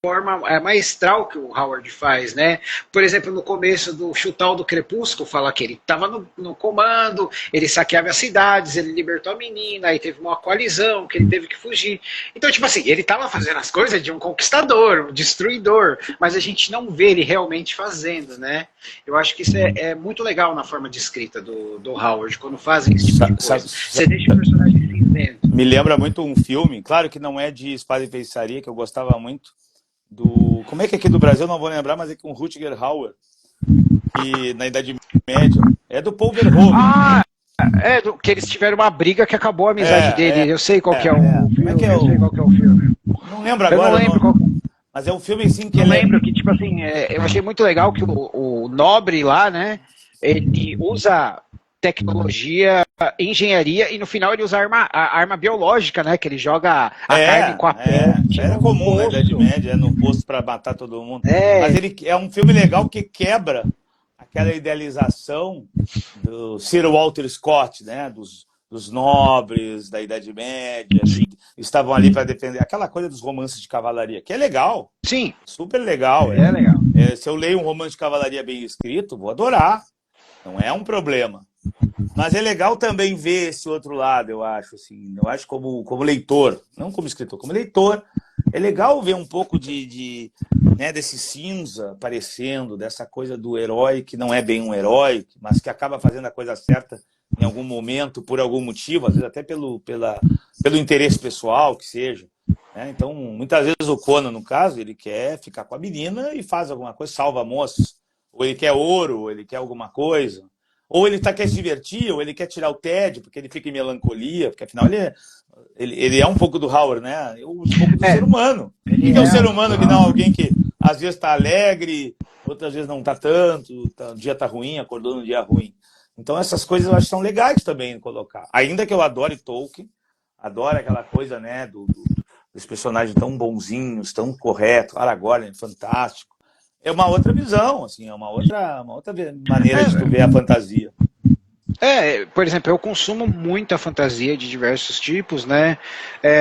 A: forma maestral que o Howard faz, né? Por exemplo, no começo do Chutal do Crepúsculo, fala que ele estava no comando, ele saqueava as cidades, ele libertou a menina, aí teve uma coalizão, que ele teve que fugir. Então, tipo assim, ele estava fazendo as coisas de um conquistador, um destruidor, mas a gente não vê ele realmente fazendo, né? Eu acho que isso é muito legal na forma de escrita do Howard, quando fazem esse tipo de coisa. Você deixa o personagem cinzento.
B: Me lembra muito um filme, claro que não é de espada e feitiçaria, que eu gostava muito, como é que aqui do Brasil, não vou lembrar, mas é com Rutger Hauer, que na Idade Média, é do Paul Verhoeven.
A: Que eles tiveram uma briga que acabou a amizade dele. Eu sei qual que é o filme.
B: Como é que é
A: eu sei qual que é o filme.
B: Não lembro agora.
A: Eu não lembro qual.
B: Mas é um filme assim que
A: eu lembro que, tipo assim, eu achei muito legal que o nobre lá, né, ele usa tecnologia, engenharia, e no final ele usa a arma biológica, né? Que ele joga a carne com a pele.
B: Era comum na Idade Média, no posto para matar todo mundo. Mas ele é um filme legal que quebra aquela idealização do Sir Walter Scott, né? Dos nobres da Idade Média, que estavam ali para defender aquela coisa dos romances de cavalaria, que é legal.
A: Sim.
B: Super legal.
A: É legal.
B: Se eu leio um romance de cavalaria bem escrito, vou adorar. Não é um problema. Mas é legal também ver esse outro lado, eu acho. Assim, eu acho como leitor, não como escritor, como leitor, é legal ver um pouco né, desse cinza aparecendo, dessa coisa do herói que não é bem um herói, mas que acaba fazendo a coisa certa em algum momento, por algum motivo, às vezes até pelo interesse pessoal, que seja. Né? Então, muitas vezes o Conan, no caso, ele quer ficar com a menina e faz alguma coisa, salva a moça. Ou ele quer ouro, ou ele quer alguma coisa. Ou ele quer se divertir, ou ele quer tirar o tédio, porque ele fica em melancolia, porque afinal ele é um pouco do Howard, né? Um pouco do ser humano. O que é o ser humano que não alguém que às vezes está alegre, outras vezes não está tanto, o dia está ruim, acordou num dia ruim. Então essas coisas eu acho que são legais também de colocar. Ainda que eu adore Tolkien, adoro aquela coisa, né, dos personagens tão bonzinhos, tão corretos, Aragorn é fantástico. É uma outra visão, assim, é uma outra maneira de tu ver a fantasia.
A: Por exemplo, eu consumo muita fantasia de diversos tipos, né?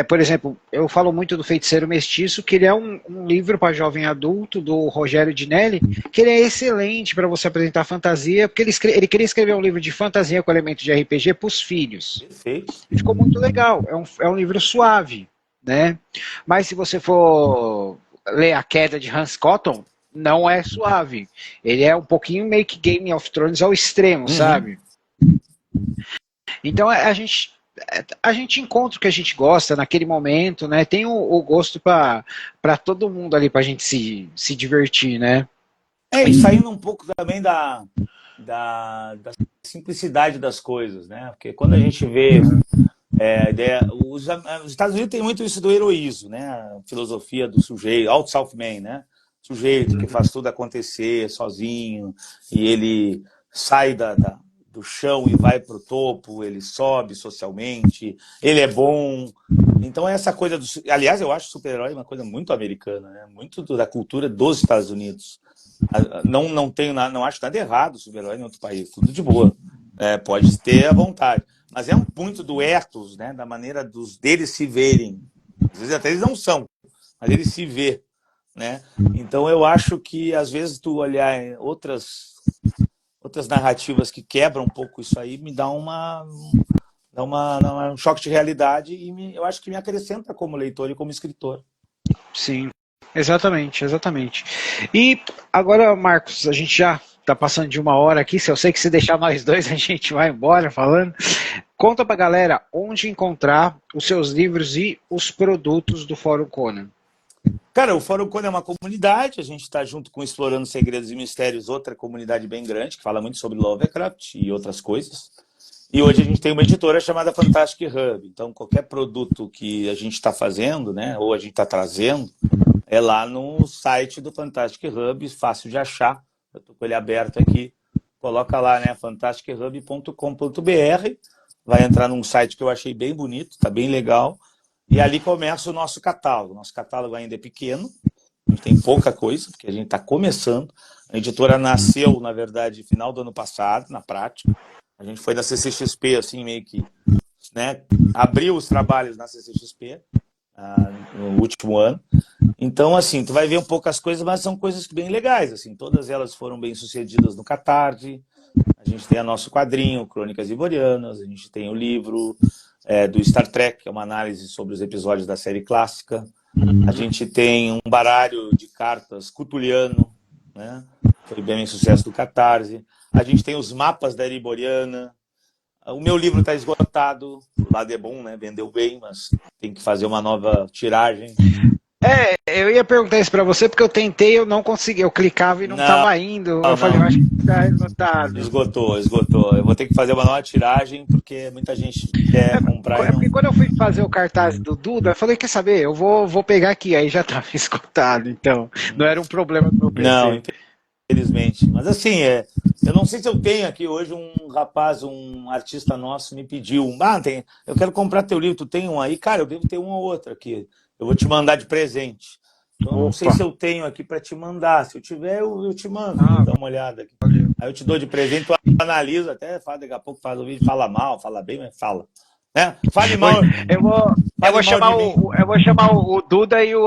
A: Por exemplo, eu falo muito do Feiticeiro Mestiço, que ele é um livro para jovem adulto, do Rogério Dinelli, que ele é excelente para você apresentar fantasia, porque ele queria escrever um livro de fantasia com elementos de RPG para os filhos.
B: Perfeito.
A: E ficou muito legal, é um livro suave, né? Mas se você for ler A Queda de Hans Cotton, não é suave. Ele é um pouquinho meio que Game of Thrones ao extremo, sabe? Então a gente encontra o que a gente gosta naquele momento, né? Tem o gosto para todo mundo ali, pra gente se divertir, né?
B: E saindo um pouco também da simplicidade das coisas, né? Porque quando a gente vê os Estados Unidos tem muito isso do heroísmo, né? A filosofia do sujeito, Alt South Man, né? Sujeito que faz tudo acontecer sozinho e ele sai do chão e vai para o topo, ele sobe socialmente, ele é bom. Então essa coisa do... Aliás, eu acho super-herói uma coisa muito americana, né? Muito da cultura dos Estados Unidos. Não acho nada errado o super-herói em outro país, tudo de boa. Pode ter à vontade. Mas é muito do ethos, né? Da maneira deles se verem. Às vezes até eles não são, mas eles se vê, né? Então eu acho que às vezes tu olhar em outras narrativas que quebram um pouco isso aí me dá um choque de realidade e eu acho que me acrescenta como leitor e como escritor.
A: Sim, exatamente. E agora, Marcos, a gente já tá passando de 1 hora aqui, eu sei que se deixar nós dois a gente vai embora falando. Conta pra galera onde encontrar os seus livros e os produtos do Fórum Conan.
B: Cara, o Fórum Conan é uma comunidade, a gente está junto com Explorando Segredos e Mistérios, outra comunidade bem grande, que fala muito sobre Lovecraft e outras coisas. E hoje a gente tem uma editora chamada Fantastic Hub. Então, qualquer produto que a gente está fazendo, né, ou a gente está trazendo, é lá no site do Fantastic Hub, fácil de achar. Eu estou com ele aberto aqui. Coloca lá, né, fantastichub.com.br. Vai entrar num site que eu achei bem bonito, está bem legal. E ali começa o nosso catálogo. Nosso catálogo ainda é pequeno, a gente tem pouca coisa, porque a gente está começando. A editora nasceu, na verdade, final do ano passado, na prática. A gente foi na CCXP, assim, meio que, né, abriu os trabalhos na CCXP no último ano. Então, assim, tu vai ver um pouco as coisas, mas são coisas bem legais, assim. Todas elas foram bem sucedidas no Catarse. A gente tem o nosso quadrinho, Crônicas Ivorianas, a gente tem o livro do Star Trek, que é uma análise sobre os episódios da série clássica. A gente tem um baralho de cartas cutuliano, né? Foi bem sucesso do Catarse. A gente tem os mapas da Ereboriana. O meu livro está esgotado. O lado é bom, né? Vendeu bem, mas tem que fazer uma nova tiragem.
A: Eu ia perguntar isso pra você, porque eu tentei, eu não consegui, eu clicava e não tava indo. Eu falei, eu acho que tá esgotado.
B: Esgotou. Eu vou ter que fazer uma nova tiragem, porque muita gente quer comprar.
A: Porque quando eu fui fazer o cartaz do Duda, eu falei, quer saber, eu vou pegar aqui, aí já tava esgotado, então não era um problema do meu PC.
B: Não, infelizmente. Mas assim, eu não sei se eu tenho aqui hoje um rapaz, um artista nosso me pediu, eu quero comprar teu livro, tu tem um aí? Cara, eu devo ter um ou outro aqui. Eu vou te mandar de presente. Então, eu não sei se eu tenho aqui para te mandar. Se eu tiver, eu te mando. Dá uma olhada aqui. Aí eu te dou de presente, tu analisa, até fala, daqui a pouco faz o vídeo, fala mal, fala bem, mas fala. Né? Fale mal.
A: Eu vou chamar o Duda e o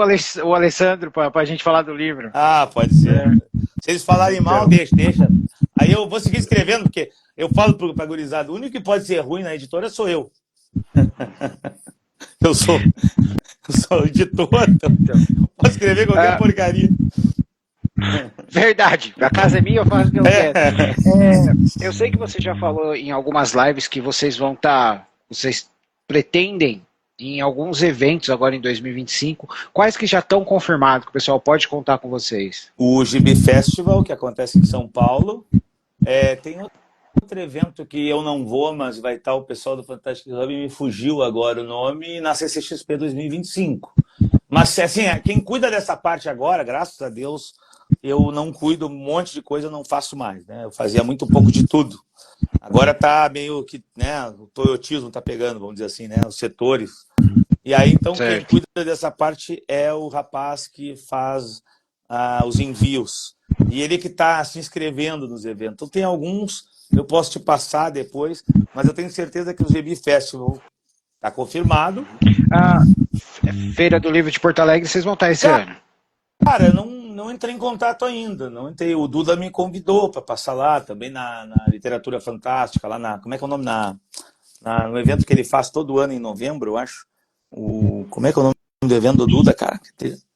A: Alessandro para a gente falar do livro.
B: Pode ser. Se eles falarem mal, deixa. Aí eu vou seguir escrevendo, porque eu falo para a gurizada, o único que pode ser ruim na editora sou eu. Eu sou editor, então posso escrever qualquer porcaria.
A: Verdade, a casa é minha, eu faço o que eu quero. Eu sei que você já falou em algumas lives que vocês vocês pretendem em alguns eventos agora em 2025. Quais que já estão confirmados, que o pessoal pode contar com vocês?
B: O Gibi Festival, que acontece em São Paulo. Tem outro evento que eu não vou, mas vai estar o pessoal do Fantastic Hub, me fugiu agora o nome, na CCXP 2025. Mas, assim, quem cuida dessa parte agora, graças a Deus, eu não cuido, um monte de coisa eu não faço mais, né? Eu fazia muito pouco de tudo. Agora tá meio que, né, o toyotismo tá pegando, vamos dizer assim, né, os setores. E aí, então,
C: Certo.
B: quem cuida dessa parte é o rapaz que faz os envios. E ele que está se inscrevendo nos eventos. Então, tem alguns, eu posso te passar depois, mas eu tenho certeza que o GB Festival está confirmado.
C: A Feira do Livro de Porto Alegre, vocês vão estar esse ano?
B: Cara, eu não entrei em contato ainda. Não entrei. O Duda me convidou para passar lá, também na Literatura Fantástica, lá na. Como é que é o nome? No evento que ele faz todo ano em novembro, eu acho. Como é que é o nome do evento do Duda, cara?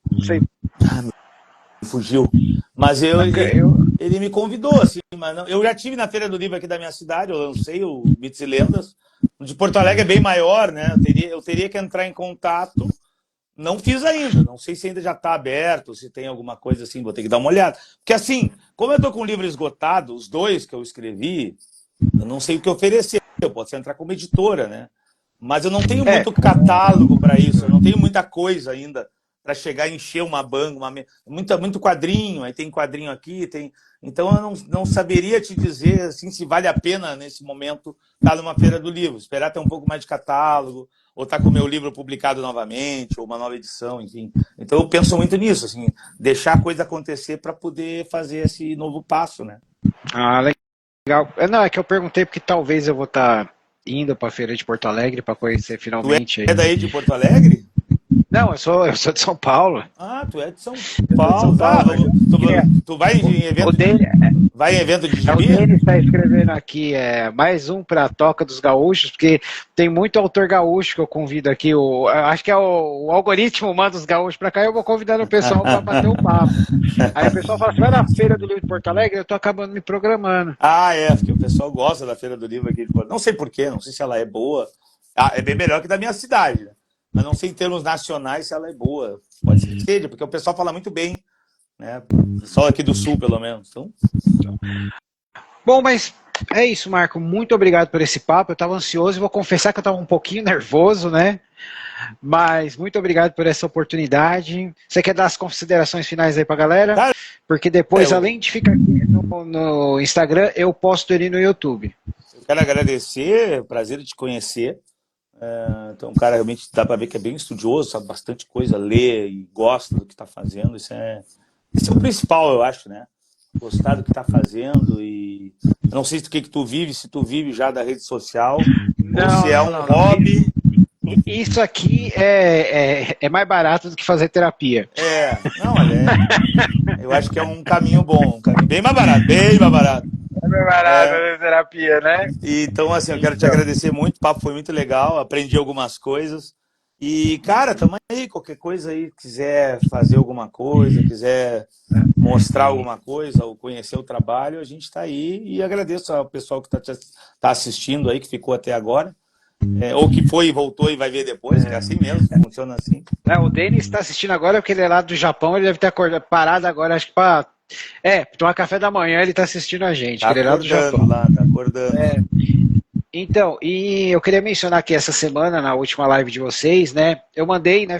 C: Não sei.
B: Me fugiu. Mas ele me convidou, assim, mas não, eu já tive na Feira do Livro aqui da minha cidade, eu lancei o Mitos e Lendas. O de Porto Alegre é bem maior, né? Eu teria que entrar em contato. Não fiz ainda, não sei se ainda já está aberto, se tem alguma coisa assim, vou ter que dar uma olhada. Porque assim, como eu estou com o livro esgotado, os 2 que eu escrevi, eu não sei o que oferecer, eu posso entrar como editora, né? Mas eu não tenho muito catálogo para isso, eu não tenho muita coisa ainda para chegar e encher uma banca, muito quadrinho, aí tem quadrinho aqui, tem... Então eu não saberia te dizer assim, se vale a pena nesse momento estar numa Feira do Livro, esperar ter um pouco mais de catálogo, ou estar com o meu livro publicado novamente, ou uma nova edição, enfim. Então eu penso muito nisso, assim, deixar a coisa acontecer para poder fazer esse novo passo, né?
C: Ah, legal. Não, é que eu perguntei porque talvez eu vou estar indo para a Feira de Porto Alegre para conhecer finalmente.
B: Tu é daí de Porto Alegre?
C: Não, eu sou de São Paulo.
B: Ah, tu é de São Paulo. Tu vai em evento vai em evento de gibi?
C: O Denis está escrevendo aqui, mais um para a Toca dos Gaúchos, porque tem muito autor gaúcho que eu convido aqui. Acho que o algoritmo manda os gaúchos para cá e eu vou convidando o pessoal para bater um papo. Aí o pessoal fala, você vai na Feira do Livro de Porto Alegre? Eu estou acabando me programando.
B: Ah, porque o pessoal gosta da Feira do Livro aqui de Porto Alegre. Não sei porquê, não sei se ela é boa. É bem melhor que da minha cidade, né? Mas não sei em termos nacionais se ela é boa. Pode ser que seja, porque o pessoal fala muito bem, né? O pessoal aqui do Sul, pelo menos. Então...
C: Bom, mas é isso, Marco. Muito obrigado por esse papo. Eu estava ansioso e vou confessar que eu estava um pouquinho nervoso, né? Mas muito obrigado por essa oportunidade. Você quer dar as considerações finais aí pra galera? Porque depois, além de ficar aqui no Instagram, eu posto ele no YouTube.
B: Eu quero agradecer, prazer de te conhecer. Então, um cara realmente dá para ver que é bem estudioso, sabe bastante coisa, lê e gosta do que está fazendo. Esse é o principal, eu acho, né? Gostar do que está fazendo. E eu não sei do que tu vive, se tu vive já da rede social, ou se é um hobby.
C: Isso aqui é mais barato do que fazer terapia.
B: Eu acho que é um caminho bom, um caminho bem mais barato, bem mais barato.
C: É mais barato fazer terapia, né?
B: Então, assim, eu quero te agradecer muito, o papo foi muito legal, aprendi algumas coisas. E, cara, tamo aí, qualquer coisa aí, quiser fazer alguma coisa, quiser mostrar alguma coisa ou conhecer o trabalho, a gente está aí. E agradeço ao pessoal que tá assistindo aí, que ficou até agora. Ou que foi e voltou e vai ver depois, que é assim mesmo, funciona assim.
C: O Denis está assistindo agora porque ele é lá do Japão, ele deve ter parado agora, acho que para tomar café da manhã, ele está assistindo a gente.
B: Tá
C: ele é lá do Japão.
B: Tá acordando.
C: Então, e eu queria mencionar que essa semana, na última live de vocês, né, eu mandei, né,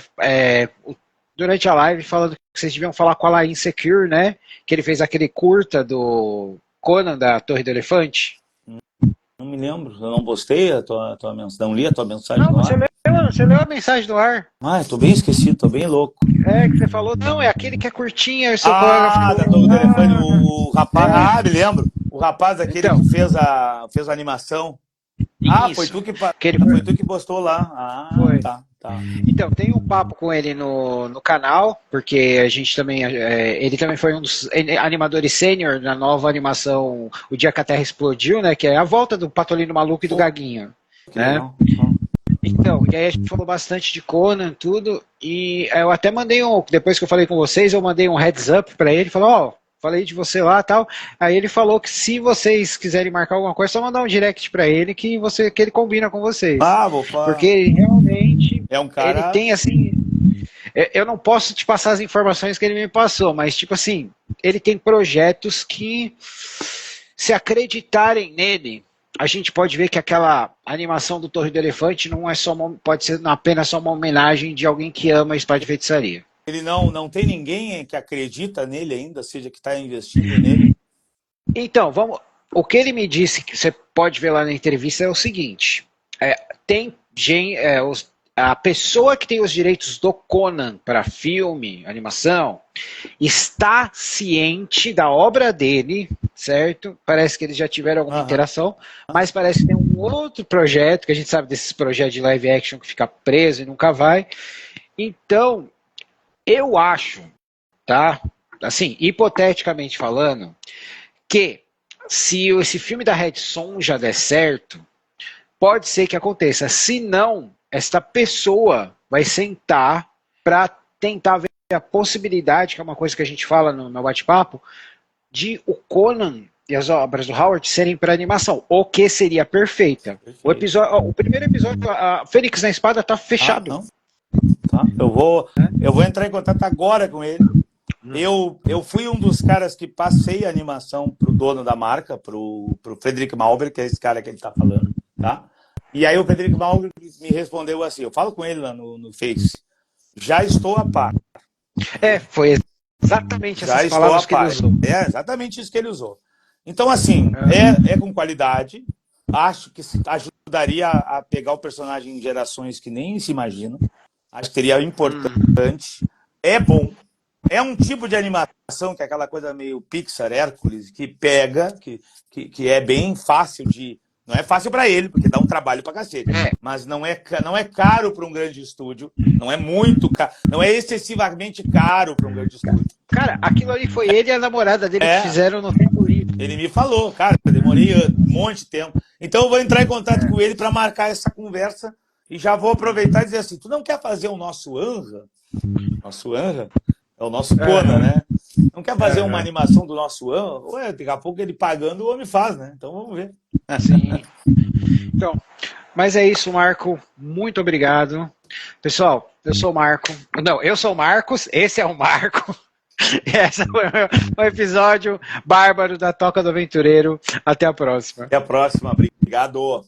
C: durante a live, falando que vocês deviam falar com a Lain Secure, né, que ele fez aquele curta do Conan, da Torre do Elefante.
B: Não me lembro, eu não postei a tua mensagem, não li a tua mensagem no ar.
C: Você leu a mensagem no ar.
B: Eu tô bem esquecido, tô bem louco.
C: Que você falou, não, é aquele que é curtinho.
B: Da Torre do Elefante, o rapaz, me lembro, o rapaz aquele que fez a animação. Foi tu que postou lá.
C: Foi.
B: Tá.
C: Então, tem um papo com ele no canal, porque a gente também, ele também foi um dos animadores sênior na nova animação O Dia que a Terra Explodiu, né, que é a volta do Patolino Maluco e do Gaguinho, né? Então, e aí a gente falou bastante de Conan, tudo, e eu até mandei depois que eu falei com vocês, eu mandei um heads up pra ele, falou, falei de você lá e tal. Aí ele falou que se vocês quiserem marcar alguma coisa, é só mandar um direct pra ele que ele combina com vocês.
B: Vou falar.
C: Porque ele realmente
B: é um cara...
C: ele tem assim... Eu não posso te passar as informações que ele me passou, mas tipo assim, ele tem projetos que se acreditarem nele, a gente pode ver que aquela animação do Torre do Elefante não é só pode ser apenas só uma homenagem de alguém que ama a espada de feitiçaria.
B: Ele não tem ninguém que acredita nele ainda, seja que está investindo nele?
C: Então, o que ele me disse, que você pode ver lá na entrevista, é o seguinte, a pessoa que tem os direitos do Conan para filme, animação, está ciente da obra dele, certo? Parece que eles já tiveram alguma interação, mas parece que tem um outro projeto, que a gente sabe desses projetos de live action que fica preso e nunca vai. Então, eu acho, tá? Assim, hipoteticamente falando, que se esse filme da Red Sonja der certo, pode ser que aconteça. Se não, esta pessoa vai sentar para tentar ver a possibilidade, que é uma coisa que a gente fala no bate-papo, de o Conan e as obras do Howard serem para animação, o que seria perfeita. O primeiro episódio, a Fênix na Espada, tá fechado.
B: Tá. Eu vou entrar em contato agora com ele. Eu fui um dos caras que passei a animação pro dono da marca, pro Frederick Malber, que é esse cara que ele tá falando, tá? E aí o Frederick Malber me respondeu assim, eu falo com ele lá no Face, já estou a par.
C: Foi exatamente essas palavras que ele usou.
B: É exatamente isso que ele usou. Então, assim, é com qualidade, acho que ajudaria a pegar o personagem em gerações que nem se imaginam, acho que seria importante, é bom. É um tipo de animação que é aquela coisa meio Pixar, Hércules, que pega, que é bem fácil de... Não é fácil para ele, porque dá um trabalho pra cacete. Mas não é caro para um grande estúdio, não é muito caro, não é excessivamente caro para um grande estúdio.
C: Cara, aquilo ali foi ele e a namorada dele que fizeram no tempo livre.
B: Ele me falou, cara, eu demorei um monte de tempo. Então eu vou entrar em contato com ele para marcar essa conversa e já vou aproveitar e dizer assim, tu não quer fazer o nosso Anra? Nosso Anra? É o nosso Conan, né? Não quer fazer uma animação do nosso ano? Ué, daqui a pouco ele pagando, o homem faz, né? Então vamos ver.
C: Sim. Então, mas é isso, Marco. Muito obrigado. Pessoal, eu sou o Marco. Não, eu sou o Marcos, esse é o Marco. Esse foi o episódio bárbaro da Toca do Aventureiro. Até a próxima.
B: Até a próxima. Obrigado.